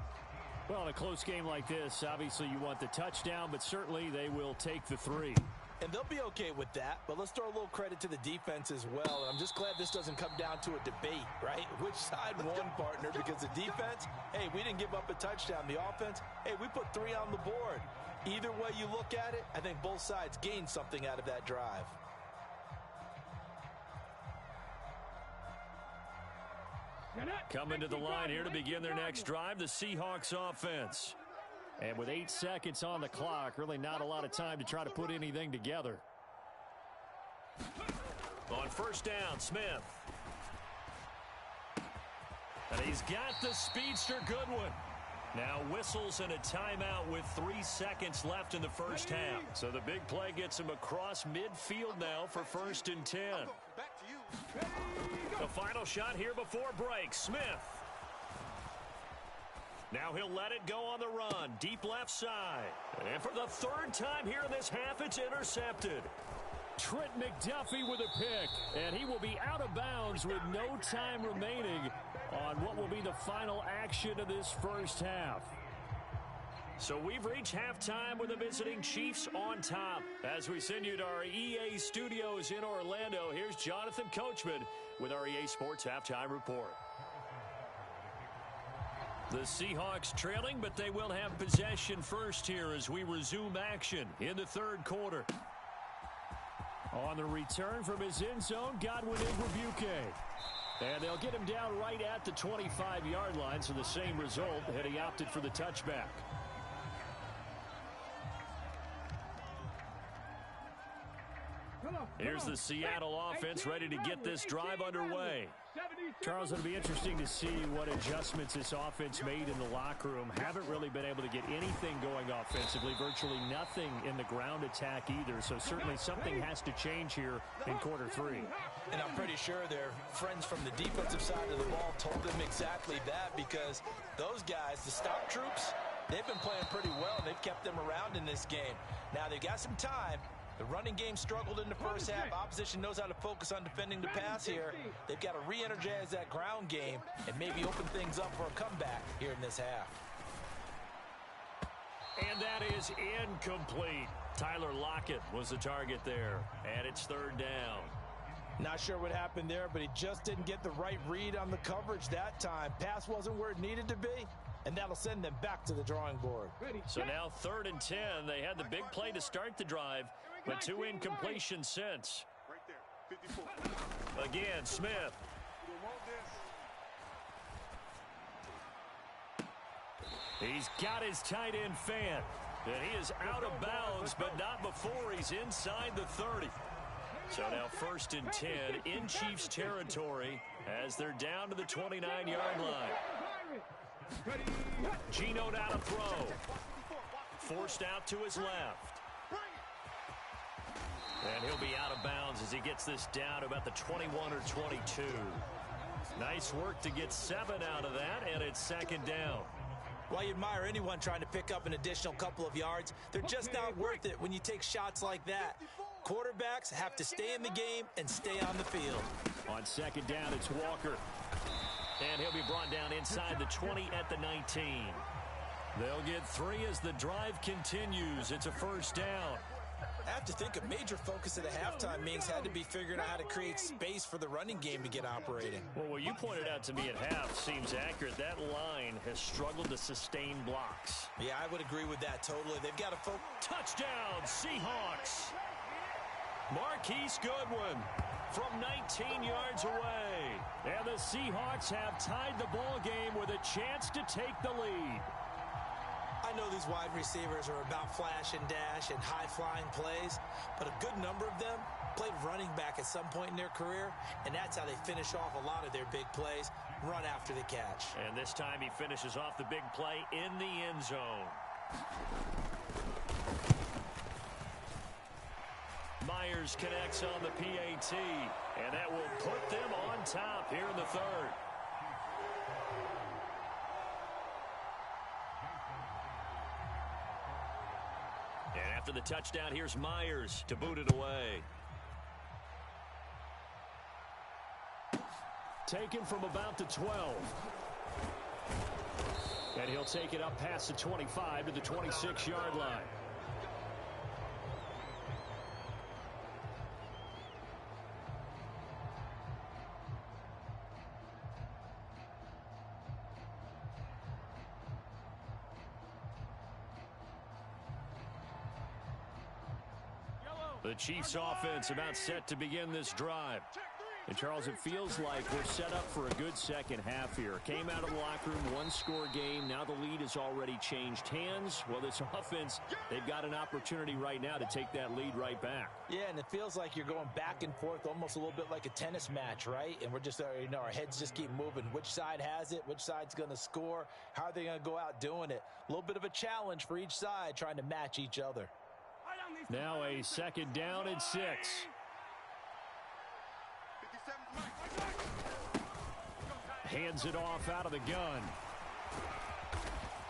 Well, in a close game like this, obviously you want the touchdown, but certainly they will take the 3. And they'll be okay with that, but let's throw a little credit to the defense as well. And I'm just glad this doesn't come down to a debate, right? Which side won, partner? Because the defense, hey, we didn't give up a touchdown. The offense, hey, we put 3 on the board. Either way you look at it, I think both sides gained something out of that drive. Coming to the line here to begin their next drive, the Seahawks offense. And with 8 seconds on the clock, really not a lot of time to try to put anything together. On first down, Smith. And he's got the speedster Goodwin. Now whistles and a timeout with 3 seconds left in the first half. So the big play gets him across midfield now for 1st and 10. The final shot here before break, Smith. Now he'll let it go on the run, deep left side. And for the 3rd time here in this half, it's intercepted. Trent McDuffie with a pick, and he will be out of bounds with no time remaining on what will be the final action of this first half. So we've reached halftime with the visiting Chiefs on top. As we send you to our EA studios in Orlando, here's Jonathan Coachman with our EA Sports Halftime Report. The Seahawks trailing, but they will have possession first here as we resume action in the 3rd quarter. On the return from his end zone, Godwin Igwebuike. And they'll get him down right at the 25-yard line, so the same result, and he opted for the touchback. Here's the Seattle offense ready to get this drive underway. Charles, it'll be interesting to see what adjustments this offense made in the locker room. Haven't really been able to get anything going offensively, virtually nothing in the ground attack either. So certainly something has to change here in quarter three. And I'm pretty sure their friends from the defensive side of the ball told them exactly that, because those guys, the stock troops, they've been playing pretty well, and they've kept them around in this game. Now, they've got some time. The running game struggled in the first half. Opposition knows how to focus on defending the pass here. They've got to re-energize that ground game and maybe open things up for a comeback here in this half. And that is incomplete. Tyler Lockett was the target there, and it's third down. Not sure what happened there, but he just didn't get the right read on the coverage that time. Pass wasn't where it needed to be, and that'll send them back to the drawing board. So now 3rd and 10. They had the big play to start the drive, but 2 incompletions since. Right there, 54. Again, Smith. You want this. He's got his tight end fan. And he is out of bounds, but not before he's inside the 30. So now 1st and 10 in Chiefs territory as they're down to the 29-yard line. Geno down to throw. Forced out to his left. And he'll be out of bounds as he gets this down to about the 21 or 22. Nice work to get 7 out of that, and it's 2nd down. While you admire anyone trying to pick up an additional couple of yards, they're just not worth it when you take shots like that. Quarterbacks have to stay in the game and stay on the field. On 2nd down, it's Walker. And he'll be brought down inside the 20 at the 19. They'll get 3 as the drive continues. It's a 1st down. I have to think a major focus of the halftime meetings had to be figuring out how to create space for the running game to get operating. Well, what you pointed out to me at half seems accurate. That line has struggled to sustain blocks. Yeah, I would agree with that totally. They've got to focus. Touchdown, Seahawks. Marquise Goodwin from 19 yards away. And the Seahawks have tied the ball game with a chance to take the lead. I know these wide receivers are about flash and dash and high-flying plays, but a good number of them played running back at some point in their career, and that's how they finish off a lot of their big plays, run after the catch. And this time he finishes off the big play in the end zone. Myers connects on the PAT, and that will put them on top here in the 3rd. And after the touchdown, here's Myers to boot it away. Taken from about the 12. And he'll take it up past the 25 to the 26-yard line. The Chiefs offense about set to begin this drive. And Charles, it feels like we're set up for a good second half here. Came out of the locker room, 1-score game. Now the lead has already changed hands. Well, this offense, they've got an opportunity right now to take that lead right back. Yeah, and it feels like you're going back and forth, almost a little bit like a tennis match, right? And we're just, our heads just keep moving. Which side has it? Which side's going to score? How are they going to go out doing it? A little bit of a challenge for each side, trying to match each other. Now a 2nd down and 6. Hands it off out of the gun.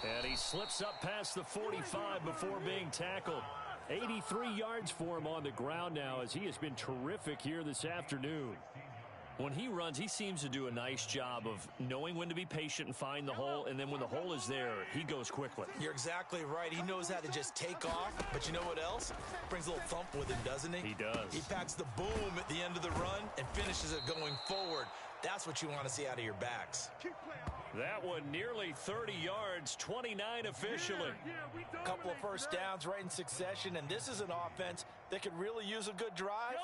And he slips up past the 45 before being tackled. 83 yards for him on the ground now, as he has been terrific here this afternoon. When he runs, he seems to do a nice job of knowing when to be patient and find the hole, and then when the hole is there, he goes quickly. You're exactly right. He knows how to just take off, but you know what else? Brings a little thump with him, doesn't he? He does. He packs the boom at the end of the run and finishes it going forward. That's what you want to see out of your backs. That one nearly 30 yards, 29 officially. A couple of first downs right in succession, and this is an offense that could really use a good drive,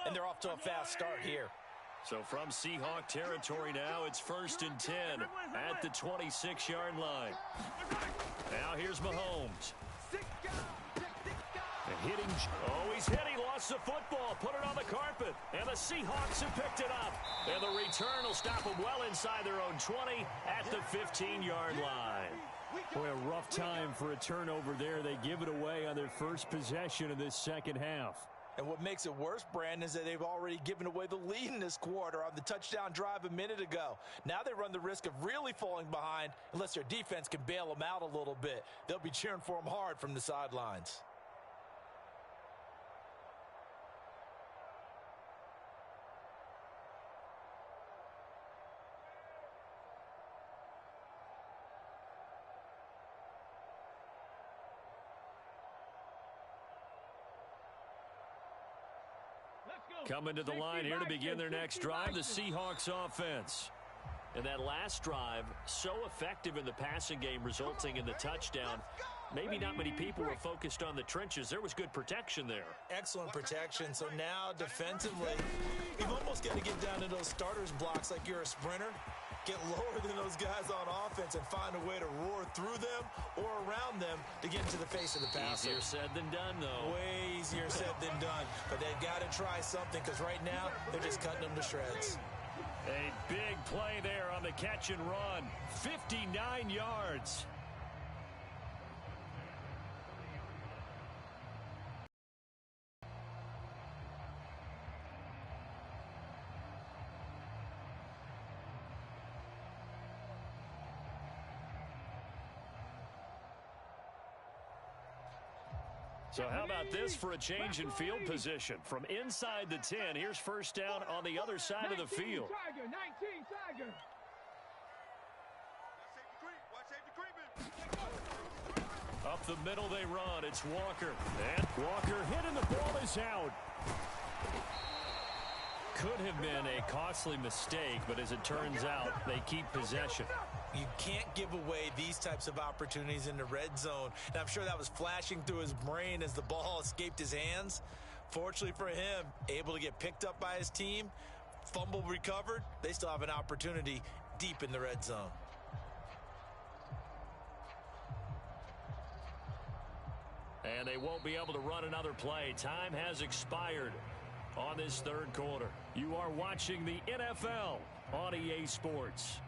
and they're off to a fast start here. So from Seahawk territory now, it's 1st and 10 at the 26-yard line. Now here's Mahomes. And hitting, he's hit, he lost lost the football, put it on the carpet, and the Seahawks have picked it up. And the return will stop them well inside their own 20 at the 15-yard line. Boy, a rough time for a turnover there. They give it away on their first possession of this second half. And what makes it worse, Brandon, is that they've already given away the lead in this quarter on the touchdown drive a minute ago. Now they run the risk of really falling behind unless their defense can bail them out a little bit. They'll be cheering for them hard from the sidelines. Coming to the line here to begin their next drive, the Seahawks offense. And that last drive, so effective in the passing game, resulting in the touchdown. Maybe not many people were focused on the trenches. There was good protection there. Excellent protection. So now defensively, you've almost got to get down to those starters blocks like you're a sprinter. Get lower than those guys on offense and find a way to roar through them or around them to get into the face of the passer. Easier said than done, though. Way easier said than done. But they've got to try something because right now they're just cutting them to shreds. A big play there on the catch and run. 59 yards. So how about this for a change in field position? From inside the 10, here's first down on the other side of the field. Tiger, 19 Tiger. Up the middle they run. It's Walker. And Walker hit and the ball is out. Could have been a costly mistake, but as it turns out, they keep possession. You can't give away these types of opportunities in the red zone. And I'm sure that was flashing through his brain as the ball escaped his hands. Fortunately for him, able to get picked up by his team, fumble recovered. They still have an opportunity deep in the red zone. And they won't be able to run another play. Time has expired on this third quarter. You are watching the NFL on EA Sports.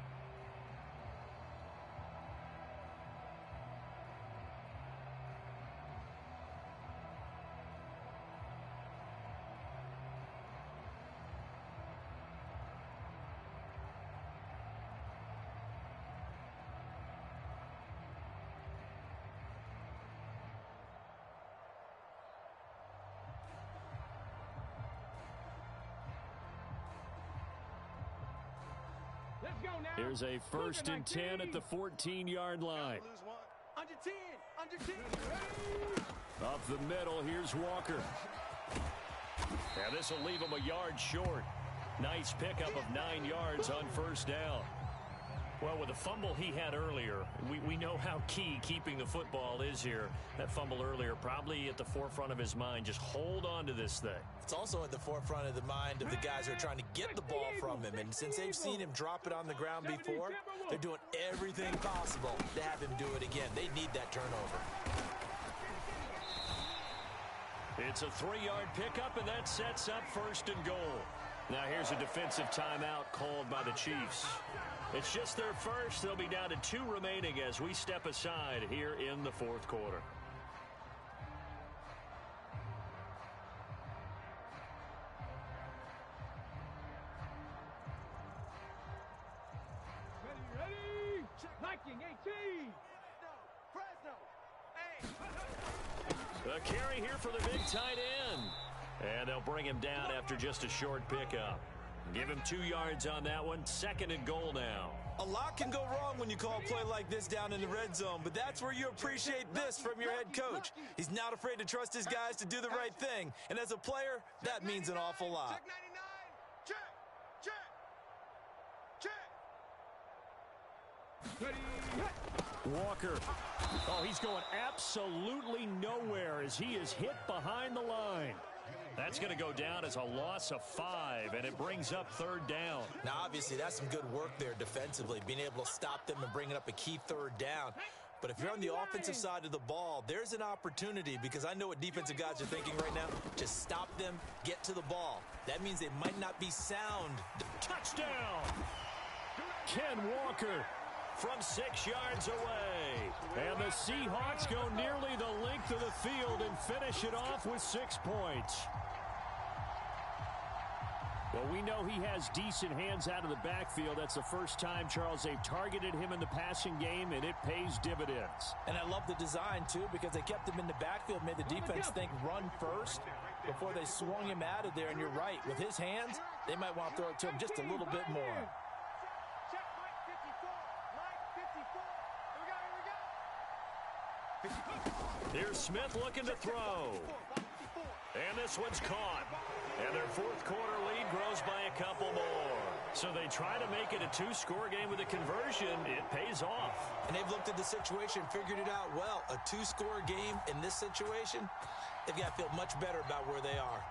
Here's a 1st and 10 at the 14-yard line. Under 10, under 10. Up the middle, here's Walker. And this will leave him a yard short. Nice pickup of 9 yards on first down. Well, with the fumble he had earlier, we know how key keeping the football is here. That fumble earlier probably at the forefront of his mind. Just hold on to this thing. It's also at the forefront of the mind of the guys who are trying to get the ball from him. And since they've seen him drop it on the ground before, they're doing everything possible to have him do it again. They need that turnover. It's a 3-yard pickup, and that sets up 1st and goal. Now here's a defensive timeout called by the Chiefs. It's just their first. They'll be down to 2 remaining as we step aside here in the 4th quarter. Ready? Viking 18. The carry here for the big tight end. And they'll bring him down after just a short pickup. Give him 2 yards on that one. 2nd and goal now. A lot can go wrong when you call a play like this down in the red zone, but that's where you appreciate this from your head coach. He's not afraid to trust his guys to do the right thing, and as a player, that means an awful lot. Check 99. Check. Ready? Walker. Oh, he's going absolutely nowhere as he is hit behind the line. That's going to go down as a loss of 5, and it brings up 3rd down. Now, obviously, that's some good work there defensively, being able to stop them and bringing up a key 3rd down. But if you're on the offensive side of the ball, there's an opportunity because I know what defensive guys are thinking right now. Just stop them, get to the ball. That means they might not be sound. Touchdown! Ken Walker from 6 yards away. And the Seahawks go nearly the length of the field and finish it off with 6 points. Well, we know he has decent hands out of the backfield. That's the first time, Charles, they've targeted him in the passing game, and it pays dividends. And I love the design, too, because they kept him in the backfield, made the defense think run first before they swung him out of there. And you're right. With his hands, they might want to throw it to him just a little bit more. Here's Smith looking to throw. And this one's caught. And their fourth quarter lead grows by a couple more. So they try to make it a 2-score game with a conversion. It pays off. And they've looked at the situation, figured it out well. A 2-score game in this situation, they've got to feel much better about where they are.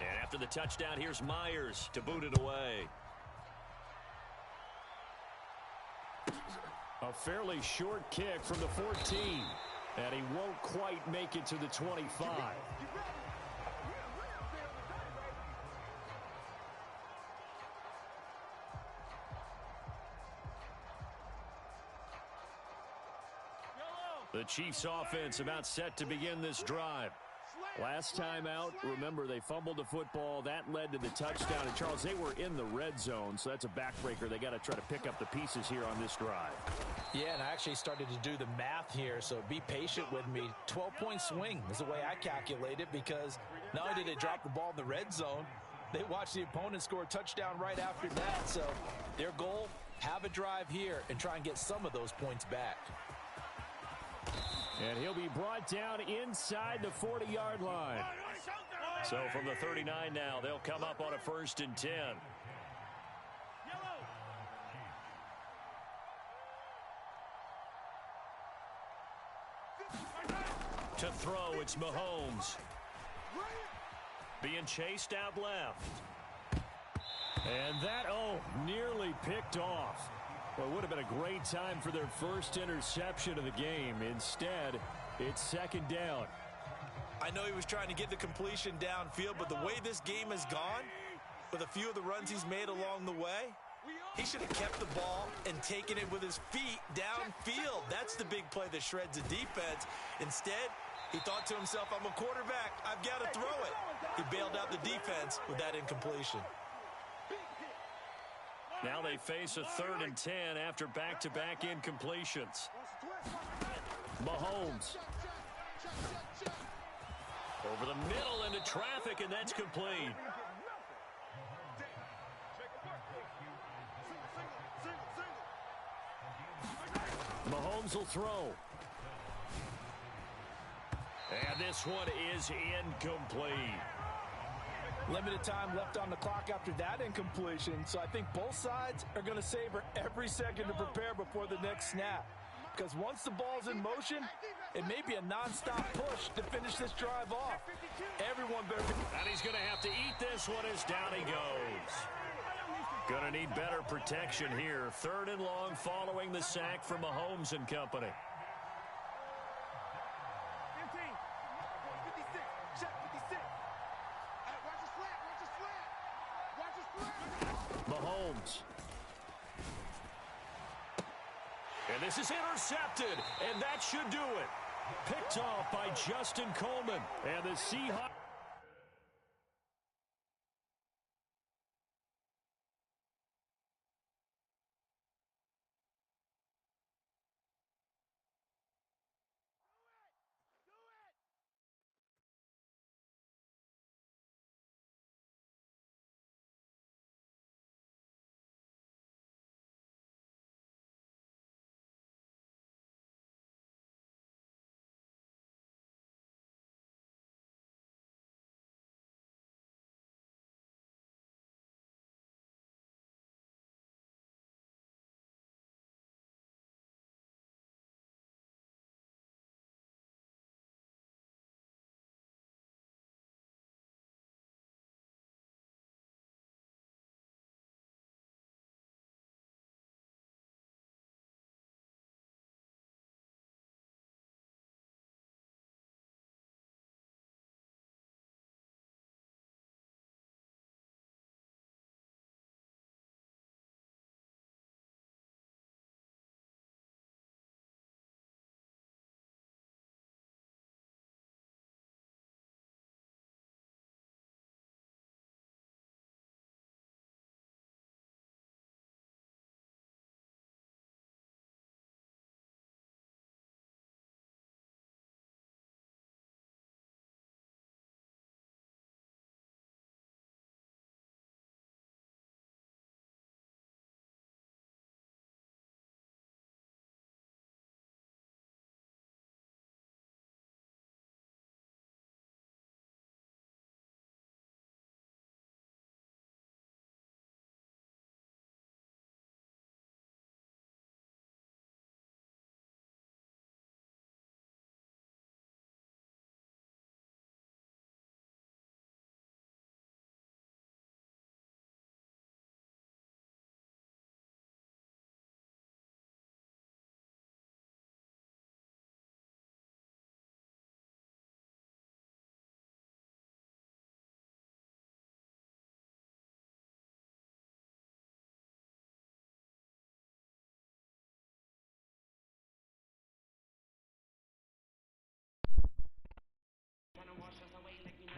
And after the touchdown, here's Myers to boot it away. A fairly short kick from the 14. And he won't quite make it to the 25. The Chiefs offense about set to begin this drive. Last time out, remember, they fumbled the football. That led to the touchdown. And, Charles, they were in the red zone, so that's a backbreaker. They got to try to pick up the pieces here on this drive. Yeah, and I actually started to do the math here, so be patient with me. 12-point swing is the way I calculate it because not only did they drop the ball in the red zone, they watched the opponent score a touchdown right after that. So their goal, have a drive here and try and get some of those points back. And he'll be brought down inside the 40-yard line. So from the 39 now, they'll come up on a 1st and 10. To throw, it's Mahomes. Being chased out left. And that, nearly picked off. Well, it would have been a great time for their first interception of the game. Instead, it's 2nd down. I know he was trying to get the completion downfield, but the way this game has gone, with a few of the runs he's made along the way, he should have kept the ball and taken it with his feet downfield. That's the big play that shreds the defense. Instead, he thought to himself, I'm a quarterback. I've got to throw it. He bailed out the defense with that incompletion. Now they face a 3rd and 10 after back-to-back incompletions. Mahomes. Over the middle into traffic, and that's complete. Mahomes will throw. And this one is incomplete. Limited time left on the clock after that incompletion, so I think both sides are going to savor every second to prepare before the next snap. Because once the ball's in motion, it may be a nonstop push to finish this drive off. Everyone better be... And he's going to have to eat this one as down he goes. Going to need better protection here. 3rd and long following the sack from Mahomes and company. Mahomes. And this is intercepted, and that should do it. Picked off by Justin Coleman. And the Seahawks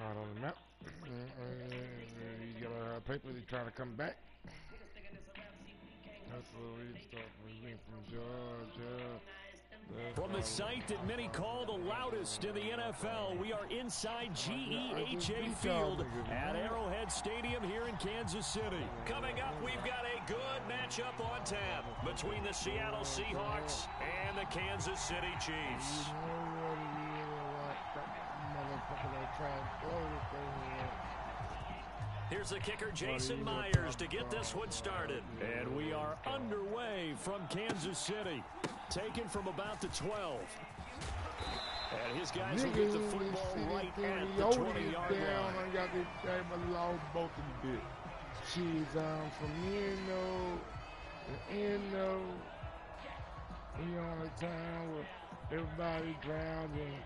Out on the map. You got a paper. They trying to come back. That's where we start from Georgia. From the site that many call the loudest in the NFL, we are inside GEHA Field at Arrowhead Stadium here in Kansas City. Coming up, we've got a good matchup on tap between the Seattle Seahawks and the Kansas City Chiefs. Here's the kicker, Jason Myers, to get this one started. And we are underway from Kansas City. Taken from about the 12. And his guys will get the football right at the 20-yard line. I got this game, I lost both of the bit. She's from Eno to Eno. We on a time where everybody grounding.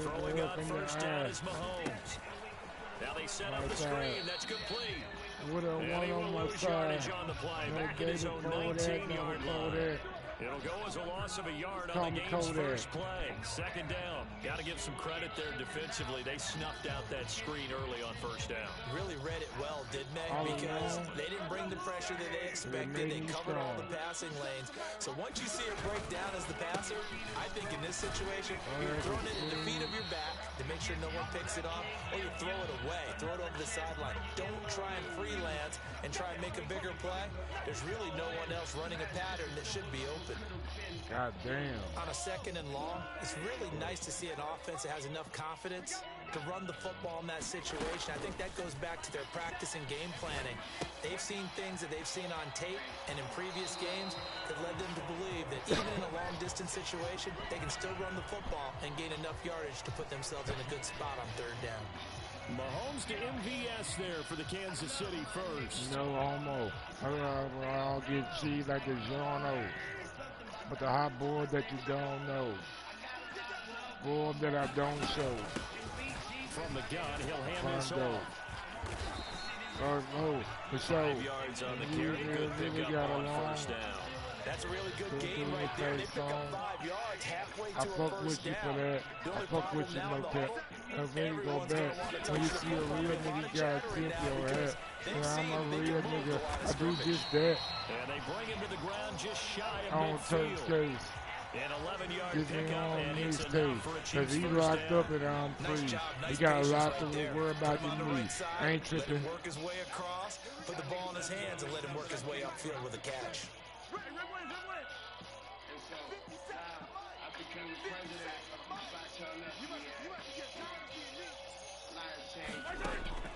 Throwing up first down is Mahomes. Now they set up the screen. That's complete. And he will lose yardage on the play. Back at his own 19-yard line. It'll go as a loss of a yard on the game's first play. Second down. Got to give some credit there defensively. They snuffed out that screen early on first down. Really read it well, didn't they? Because they didn't bring the pressure that they expected. They covered all the passing lanes. So once you see it break down as the passer, I think in this situation, you're throwing it at the feet of your back to make sure no one picks it off, or you throw it away. Throw it over the sideline. Don't try and freelance and try and make a bigger play. There's really no one else running a pattern that should be open. God damn. On a second and long, it's really nice to see an offense that has enough confidence to run the football in that situation. I think that goes back to their practice and game planning. They've seen things that they've seen on tape and in previous games that led them to believe that even in a long-distance situation, they can still run the football and gain enough yardage to put themselves in a good spot on third down. Mahomes to MVS there for the Kansas City first. No homo. I'll get cheese like the Giorno. But the hot board that you don't know. Board that I don't show. From the gun, he'll hand this off. For sure. 5 yards on the carry. Good pickup on first down. That's a really good game right there. They pick up 5 yards halfway to I fuck a with first you down. for that. I fuck with you, no cap. And when you go back, when you see a real nigga, you gotta tip your head. And I'm a real nigga. I do just that. And they bring him to the ground just shy of On midfield. church case. An 11-yard Get me pickup, on and his it's tape. enough for a Cause Chiefs he first locked down. up and I'm free. Nice job, He nice got a patience lot right to there. worry about Put him on than the me. right side, I ain't let tripping. him work his way across, put the ball in his hands, and let him work his way upfield with a catch.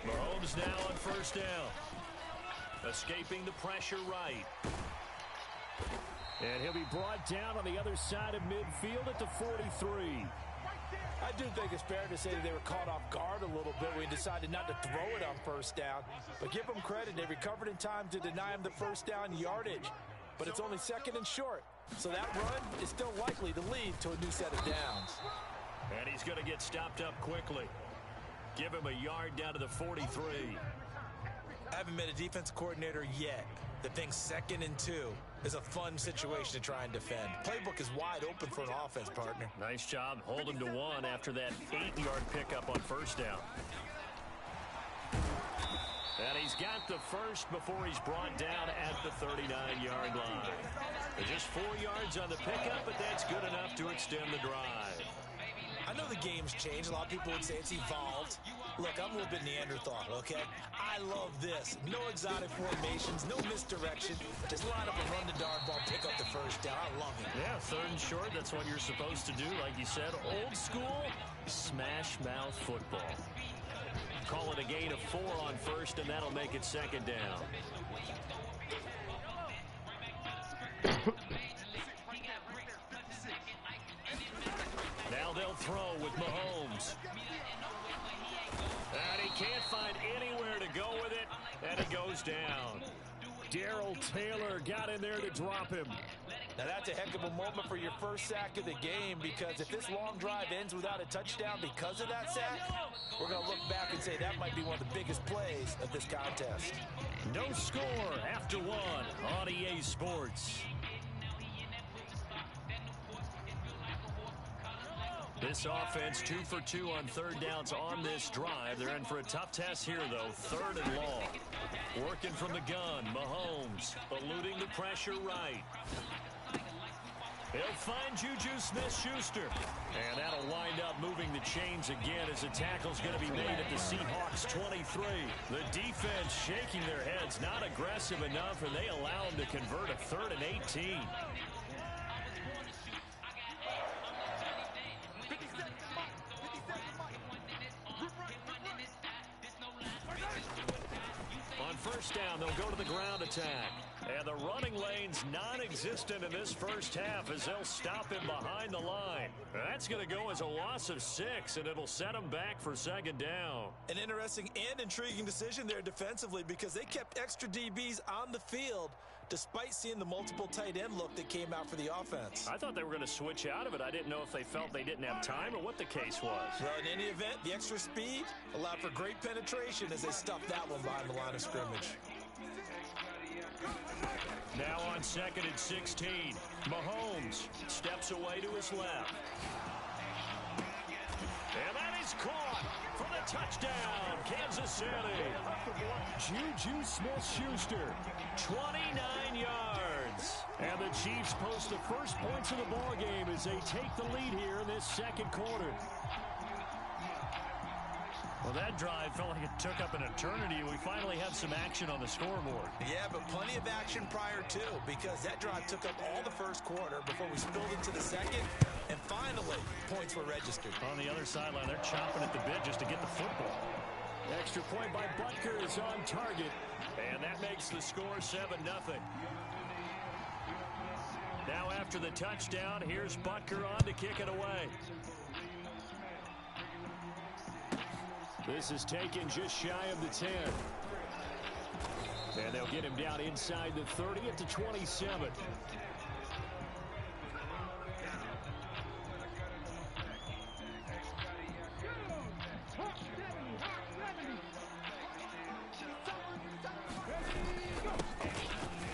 Mahomes now on first down. Escaping the pressure right. And he'll be brought down on the other side of midfield at the 43. I do think it's fair to say that they were caught off guard a little bit when he decided not to throw it on first down. But give them credit, they recovered in time to deny him the first down yardage. But it's only second and short, so that run is still likely to lead to a new set of downs. And he's going to get stopped up quickly. Give him a yard down to the 43. I haven't met a defense coordinator yet that thinks 2nd and 2 is a fun situation to try and defend. Playbook is wide open for an offense, partner. Nice job holding to 1 after that 8-yard pickup on first down. And he's got the first before he's brought down at the 39-yard line. Just 4 yards on the pickup, but that's good enough to extend the drive. I know the game's changed. A lot of people would say it's evolved. Look, I'm a little bit Neanderthal, okay? I love this. No exotic formations, no misdirection. Just line up and run the dodgeball, pick up the first down. I love it. Yeah, 3rd and short, that's what you're supposed to do. Like you said, old school, smash mouth football. Call it a gain of 4 on first, and that'll make it 2nd down. Now they'll throw with Mahomes. And he can't find anywhere to go with it, and he goes down. Darrell Taylor got in there to drop him. Now that's a heck of a moment for your first sack of the game, because if this long drive ends without a touchdown because of that sack, we're going to look back and say that might be one of the biggest plays of this contest. No score after one on EA Sports. This offense 2 for 2 on third downs on this drive. They're in for a tough test here, though. 3rd and long. Working from the gun. Mahomes eluding the pressure right. He'll find Juju Smith-Schuster. And that'll wind up moving the chains again as the tackle's going to be made at the Seahawks 23. The defense shaking their heads, not aggressive enough, and they allow them to convert a 3rd and 18. On first down, they'll go to the ground attack. And the running lane's non-existent in this first half as they'll stop him behind the line. That's going to go as a loss of 6, and it'll set him back for 2nd down. An interesting and intriguing decision there defensively, because they kept extra DBs on the field despite seeing the multiple tight end look that came out for the offense. I thought they were going to switch out of it. I didn't know if they felt they didn't have time or what the case was. Well, in any event, the extra speed allowed for great penetration as they stuffed that one behind the line of scrimmage. Now on 2nd and 16, Mahomes steps away to his left. And that is caught for the touchdown, Kansas City. Juju Smith-Schuster, 29 yards. And the Chiefs post the first points of the ballgame as they take the lead here in this 2nd quarter. Well, that drive felt like it took up an eternity. We finally have some action on the scoreboard. Yeah, but plenty of action prior to, because that drive took up all the first quarter before we spilled into the 2nd, and finally, points were registered. On the other sideline, they're chomping at the bit just to get the football. Extra point by Butker is on target, and that makes the score 7-0. Now after the touchdown, here's Butker on to kick it away. This is taken just shy of the 10. And they'll get him down inside the 30 at the 27.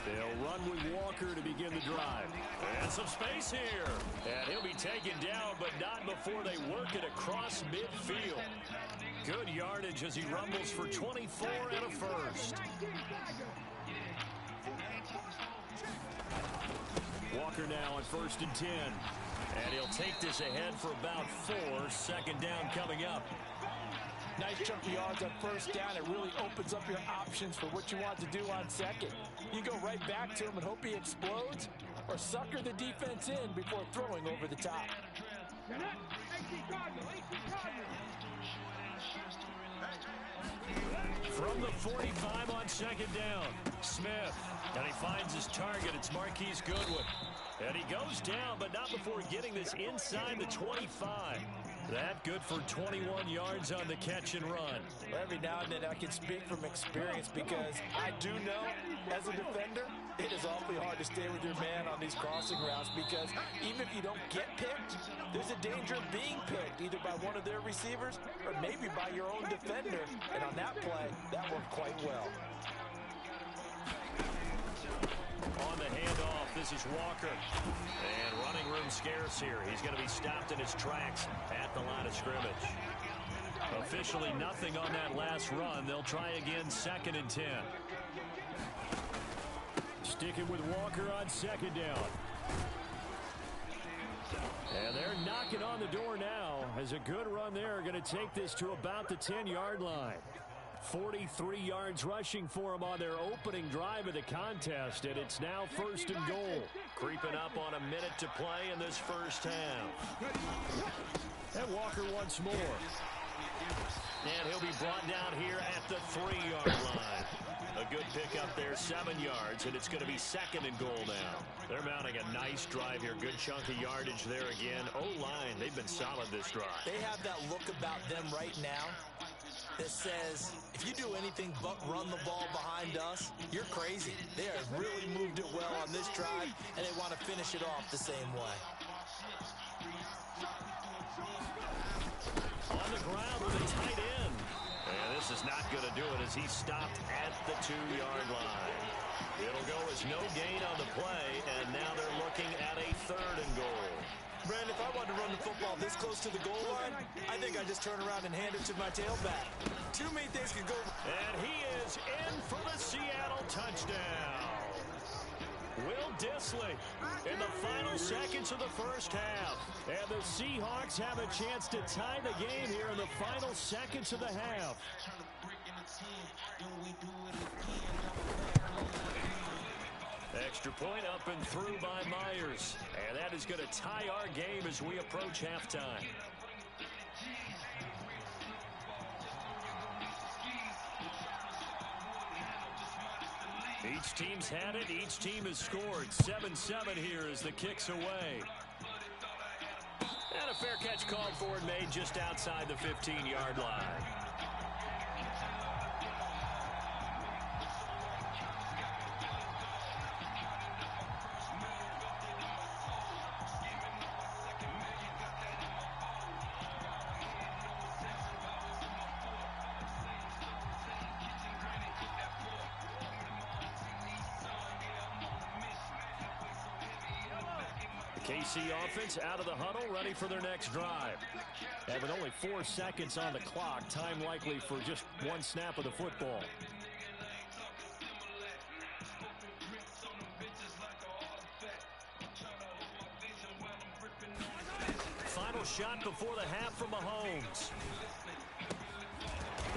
They'll run with Walker to begin the drive. And some space here. And he'll be taken down, but not before they work it across midfield. Good yardage as he rumbles for 24 and a first. Walker now on 1st and 10. And he'll take this ahead for about 4. 2nd down coming up. Nice chunk of yards on 1st down. It really opens up your options for what you want to do on 2nd. You go right back to him and hope he explodes, or sucker the defense in before throwing over the top. From the 45 on 2nd down, Smith. And he finds his target. It's Marquise Goodwin. And he goes down, but not before getting this inside the 25. That good for 21 yards on the catch and run. Every now and then I can speak from experience, because I do know, as a defender, it is awfully hard to stay with your man on these crossing routes, because even if you don't get picked, there's a danger of being picked, either by one of their receivers or maybe by your own defender. And on that play, that worked quite well. On the handoff, this is Walker. And running room scarce here. He's going to be stopped in his tracks at the line of scrimmage. Officially nothing on that last run. They'll try again 2nd and 10. Sticking with Walker on 2nd down. And they're knocking on the door now as a good run there. Going to take this to about the 10-yard line. 43 yards rushing for him on their opening drive of the contest, and it's now 1st and goal. Creeping up on a minute to play in this first half. And Walker once more. And he'll be brought down here at the 3-yard line. A good pickup there, 7 yards, and it's going to be 2nd and goal now. They're mounting a nice drive here. Good chunk of yardage there again. O-line, they've been solid this drive. They have that look about them right now that says, if you do anything but run the ball behind us, you're crazy. They have really moved it well on this drive, and they want to finish it off the same way. On the ground with a tight end. And this is not going to do it as he stopped at the 2-yard line. It'll go as no gain on the play, and now they're looking at a 3rd and goal. Brandon, if I wanted to run the football this close to the goal line, I think I'd just turn around and hand it to my tailback. Too many things could go. And he is in for the Seattle touchdown. Will Dissly in the final seconds of the first half. And the Seahawks have a chance to tie the game here in the final seconds of the half. Extra point up and through by Myers. And that is going to tie our game as we approach halftime. Each team's had it. Each team has scored. 7-7 here as the kick's away. And a fair catch called for and made just outside the 15-yard line. KC offense out of the huddle, ready for their next drive. And with only 4 seconds on the clock, time likely for just one snap of the football. Final shot before the half from Mahomes.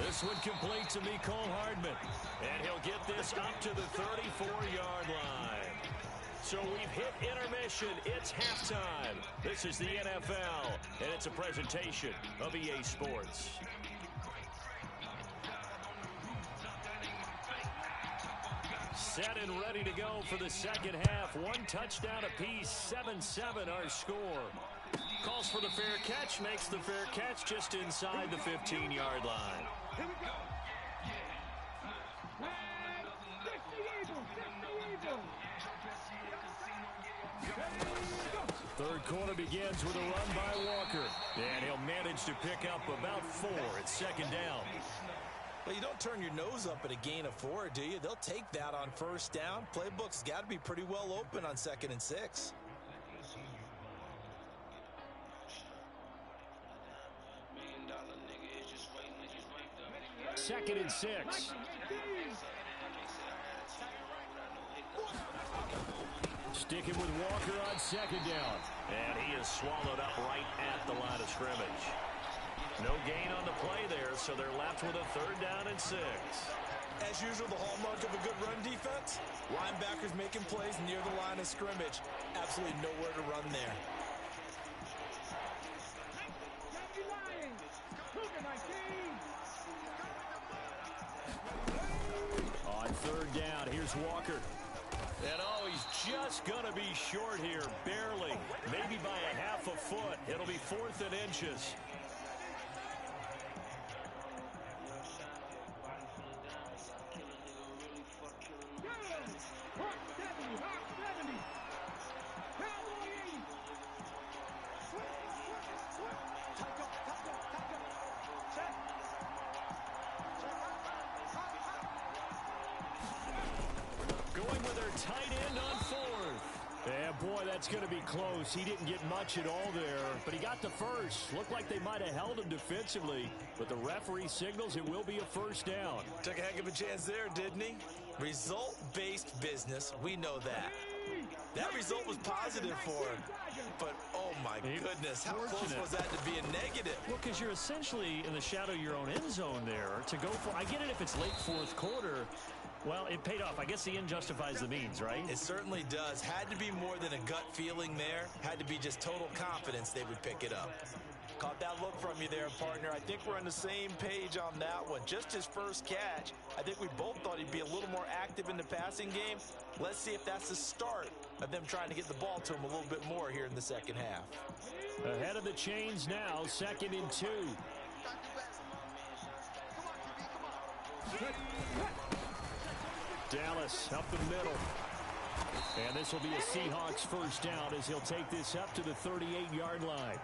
This one complete to Mecole Hardman. And he'll get this up to the 34-yard line. So we've hit intermission. It's halftime. This is the NFL, and it's a presentation of EA Sports. Set and ready to go for the second half. 1 touchdown apiece, 7-7 our score. Calls for the fair catch, makes the fair catch just inside the 15-yard line. Here we go. Third quarter begins with a run by Walker. And he'll manage to pick up about 4 at second down. Well, you don't turn your nose up at a gain of 4, do you? They'll take that on first down. Playbook's got to be pretty well open on 2nd and 6. Second and 6. Sticking with Walker on second down. And he is swallowed up right at the line of scrimmage. No gain on the play there, so they're left with a 3rd down and 6. As usual, the hallmark of a good run defense, linebackers making plays near the line of scrimmage. Absolutely nowhere to run there. On 3rd down, here's Walker. And he's just going to be short here, barely, maybe by a half a foot. It'll be 4th and inches. Going with their tight end on 4th. And boy, that's going to be close. He didn't get much at all there, but he got the first. Looked like they might have held him defensively, but the referee signals it will be a 1st down. Took a heck of a chance there, didn't he? Result-based business, we know that. That result was positive for him. But, oh my goodness, how close was that to being negative? Well, because you're essentially in the shadow of your own end zone there to go for. I get it if it's late 4th quarter. Well, it paid off. I guess the end justifies the means, right? It certainly does. Had to be more than a gut feeling there. Had to be just total confidence they would pick it up. Caught that look from you there, partner. I think we're on the same page on that one. Just his first catch. I think we both thought he'd be a little more active in the passing game. Let's see if that's the start of them trying to get the ball to him a little bit more here in the second half. Ahead of the chains now, 2nd and 2. Dallas up the middle. And this will be a Seahawks first down as he'll take this up to the 38-yard line.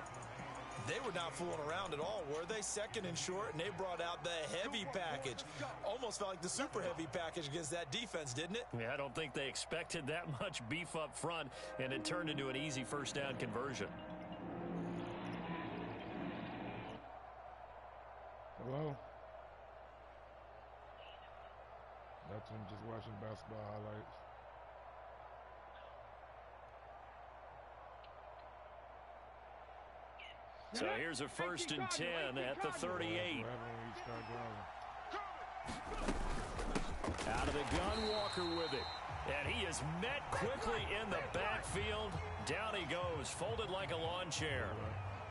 They were not fooling around at all, were they? Second and short, and they brought out the heavy package. Almost felt like the super heavy package against that defense, didn't it? Yeah, I don't think they expected that much beef up front, and it turned into an easy first down conversion. Hello? Nothing, just watching basketball highlights. So here's a 1st and 10 at the 38. Out of the gun, Walker with it. And he is met quickly in the backfield. Down he goes, folded like a lawn chair.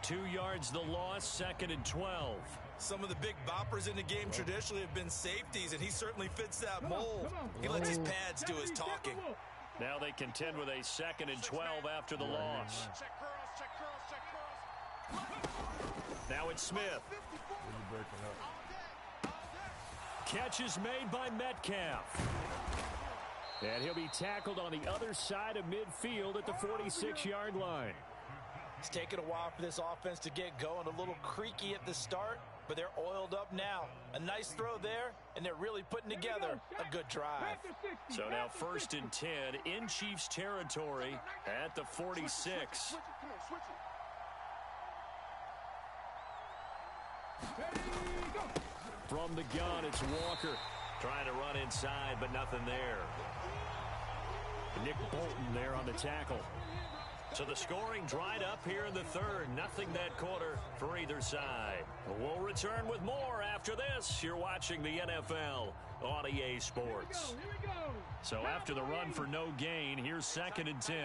2 yards the loss, 2nd and 12. Some of the big boppers in the game traditionally have been safeties, and he certainly fits that mold. He lets his pads do his talking. Now they contend with a 2nd and 12 after the loss. Now it's Smith. Catch is made by Metcalf. And he'll be tackled on the other side of midfield at the 46-yard line. It's taken a while for this offense to get going. A little creaky at the start, but they're oiled up now. A nice throw there, and they're really putting together a good drive. So now 1st and 10 in Chiefs territory at the 46. From the gun, it's Walker. Trying to run inside, but nothing there. Nick Bolton there on the tackle. So the scoring dried up here in the 3rd. Nothing that quarter for either side. We'll return with more after this. You're watching the NFL on EA Sports. So after the run for no gain, here's 2nd and 10.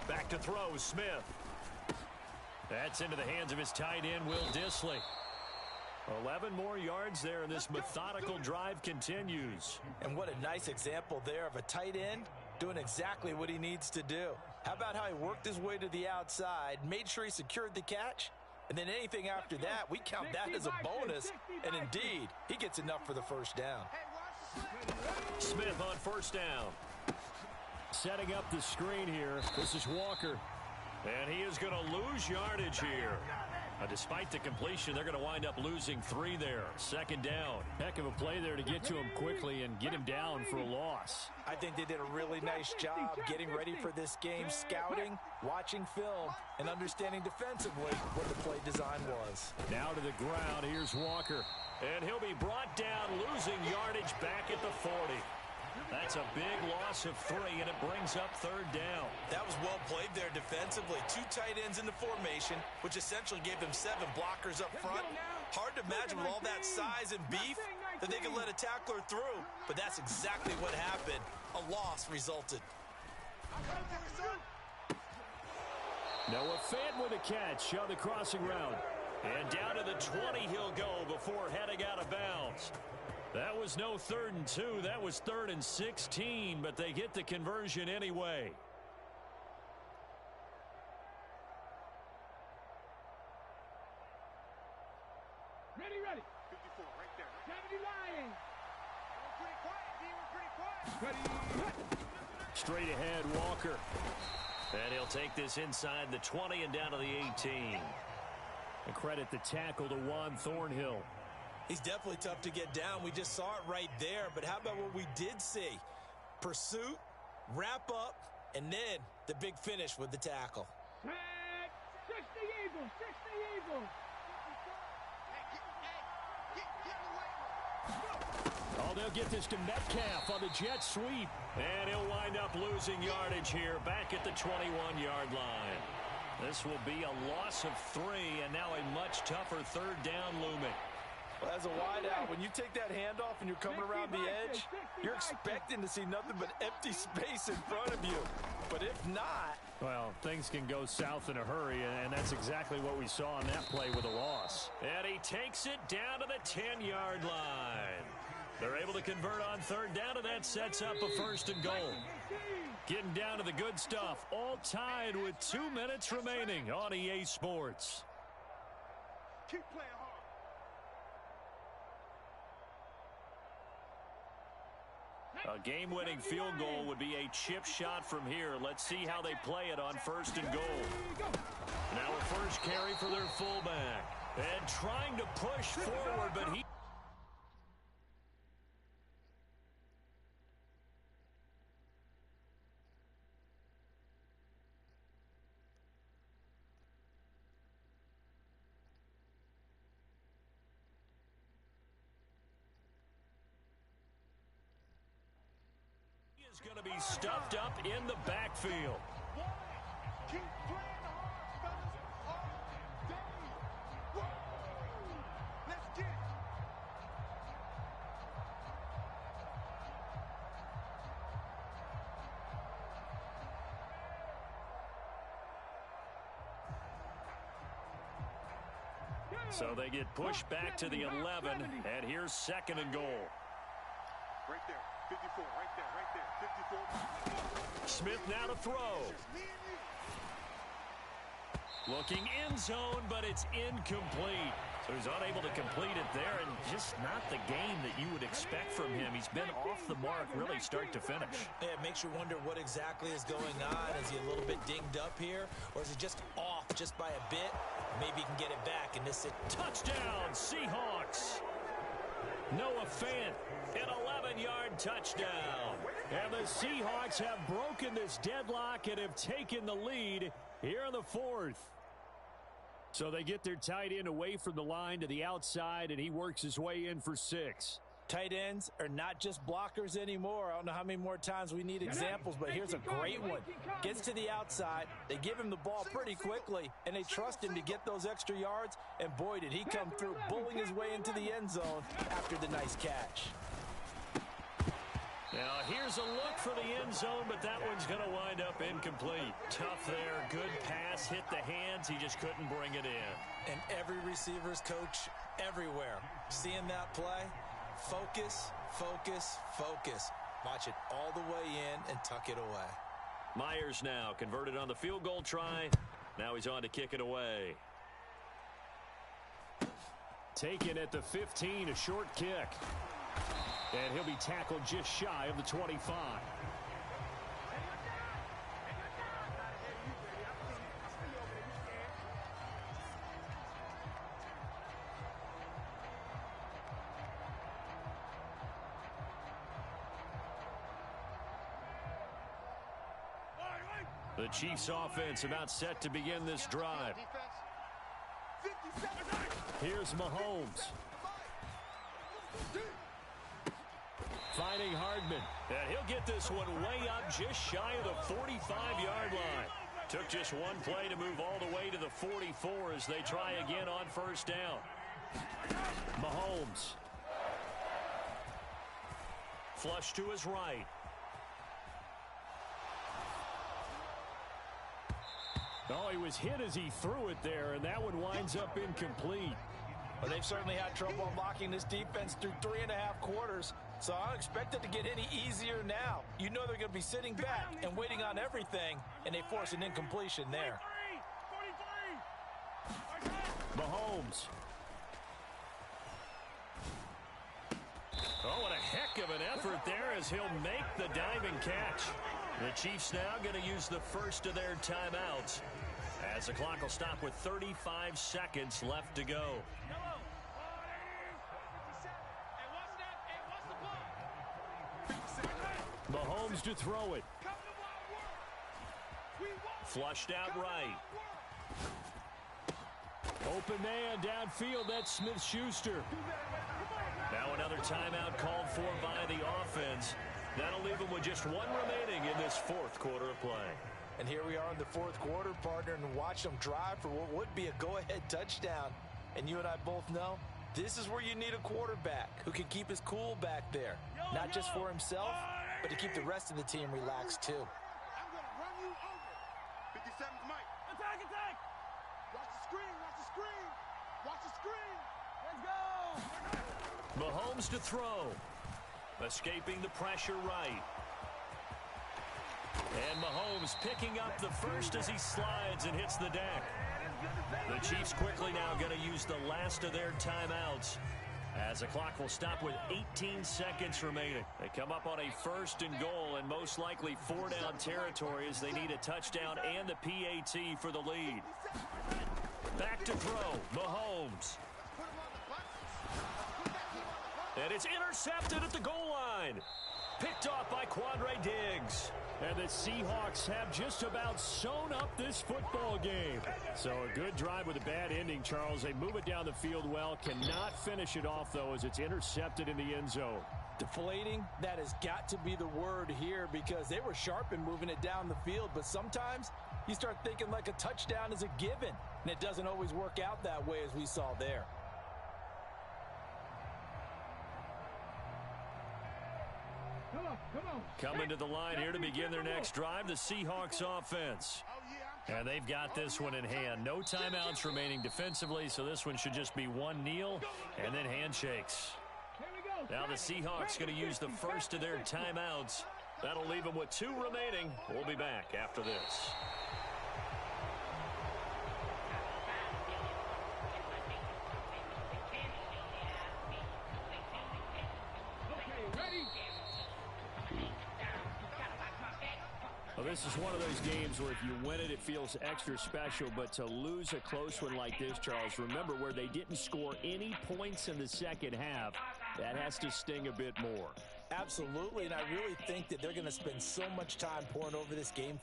Back to throw, Smith. That's into the hands of his tight end, Will Dissly. 11 more yards there, and this methodical drive continues. And what a nice example there of a tight end doing exactly what he needs to do. How about how he worked his way to the outside, made sure he secured the catch, and then anything after that, we count that as a bonus. And indeed, he gets enough for the first down. Smith on 1st down. Setting up the screen here. This is Walker. And he is going to lose yardage here. Despite the completion, they're going to wind up losing 3 there. 2nd down. Heck of a play there to get to him quickly and get him down for a loss. I think they did a really nice job getting ready for this game, scouting, watching film, and understanding defensively what the play design was. Now to the ground. Here's Walker. And he'll be brought down, losing yardage back at the 40. That's a big loss of 3, and it brings up 3rd down. That was well played there defensively. 2 tight ends in the formation, which essentially gave them 7 blockers up front. Hard to imagine with all that size and beef that they could let a tackler through, but that's exactly what happened. A loss resulted. Noah Fant with a catch on the crossing route. And down to the 20 he'll go before heading out of bounds. That was no 3rd and 2. That was 3rd and 16, but they get the conversion anyway. Ready. 54, right there. 70 Lions. We're pretty quiet, Straight ahead, Walker. And he'll take this inside the 20 and down to the 18. And credit the tackle to Juan Thornhill. He's definitely tough to get down. We just saw it right there. But how about what we did see? Pursuit, wrap up, and then the big finish with the tackle. 60 Eagles. 60 Eagles. Oh, they'll get this to Metcalf on the jet sweep. And he'll wind up losing yardage here back at the 21-yard line. This will be a loss of 3, and now a much tougher 3rd down looming. Well, as a wideout, when you take that handoff and you're coming around the edge, you're expecting to see nothing but empty space in front of you. But if not... Well, things can go south in a hurry, and that's exactly what we saw on that play with a loss. And he takes it down to the 10-yard line. They're able to convert on 3rd down, and that sets up a 1st and goal. Getting down to the good stuff, all tied with 2 minutes remaining on EA Sports. Keep playing hard. A game-winning field goal would be a chip shot from here. Let's see how they play it on 1st and goal. Now a first carry for their fullback. And trying to push forward, but he... is going to be stuffed up in the backfield. Keep playing hard, fellas. All day. Whoa. Let's get it. So they get pushed back to the 11, and here's 2nd and goal. Right there. 54. Right there. 54. Smith now to throw. Looking end zone, but it's incomplete. So he's unable to complete it there, and just not the game that you would expect from him. He's been off the mark really start to finish. Yeah, it makes you wonder what exactly is going on. Is he a little bit dinged up here, or is he just off just by a bit? Maybe he can get it back, and this is touchdown, Seahawks. Noah Fant, an 11-yard touchdown. And the Seahawks have broken this deadlock and have taken the lead here in the 4th. So they get their tight end away from the line to the outside, and he works his way in for 6. Tight ends are not just blockers anymore. I don't know how many more times we need examples, but here's a great one. Gets to the outside, they give him the ball pretty quickly, and they trust him to get those extra yards, and boy, did he come through, bowling his way into the end zone after the nice catch. Now here's a look for the end zone, but that one's going to wind up incomplete. Tough there, good pass, hit the hands, he just couldn't bring it in. And every receiver's coach everywhere, seeing that play, focus, focus, focus. Watch it all the way in and tuck it away. Myers now converted on the field goal try. Now he's on to kick it away. Taken at the 15, a short kick. And he'll be tackled just shy of the 25. The Chiefs offense about set to begin this drive. Here's Mahomes. Finding Hardman. And he'll get this one way up just shy of the 45-yard line. Took just one play to move all the way to the 44 as they try again on 1st down. Mahomes. Flush to his right. Oh, he was hit as he threw it there, and that one winds up incomplete. Well, they've certainly had trouble unlocking this defense through 3.5 quarters, so I don't expect it to get any easier now. You know they're going to be sitting back and waiting on everything, and they force an incompletion there. 43. Mahomes. Oh, what a heck of an effort there as he'll make the diving catch. The Chiefs now going to use the first of their timeouts as the clock will stop with 35 seconds left to go. Mahomes to throw it. Flushed out right. Open man downfield. That's Smith-Schuster. Now another timeout called for by the offense. That'll leave them with just one remaining in this 4th quarter of play. And here we are in the 4th quarter, partner, and watch them drive for what would be a go-ahead touchdown. And you and I both know this is where you need a quarterback who can keep his cool back there. Not just for himself, but to keep the rest of the team relaxed, too. I'm going to run you over. 57's Mike. Attack, attack. Watch the screen. Watch the screen. Watch the screen. Let's go. Mahomes to throw. Escaping the pressure right. And Mahomes picking up the first as he slides and hits the deck. The Chiefs quickly now going to use the last of their timeouts As the clock will stop with 18 seconds remaining. They come up on a 1st and goal and most likely 4-down territory as they need a touchdown and the PAT for the lead. Back to throw. Mahomes. And it's intercepted at the goal line. Picked off by Quandre Diggs. And the Seahawks have just about sewn up this football game. So a good drive with a bad ending, Charles. They move it down the field well. Cannot finish it off, though, as it's intercepted in the end zone. Deflating, that has got to be the word here because they were sharp in moving it down the field. But sometimes you start thinking like a touchdown is a given. And it doesn't always work out that way as we saw there. Coming to the line here to begin their next drive, the Seahawks offense. And they've got this one in hand. No timeouts remaining defensively, so this one should just be one kneel and then handshakes. Now the Seahawks going to use the first of their timeouts. That'll leave them with 2 remaining. We'll be back after this. Well, this is one of those games where if you win it, it feels extra special. But to lose a close one like this, Charles, remember where they didn't score any points in the second half, that has to sting a bit more. Absolutely, and I really think that they're going to spend so much time pouring over this game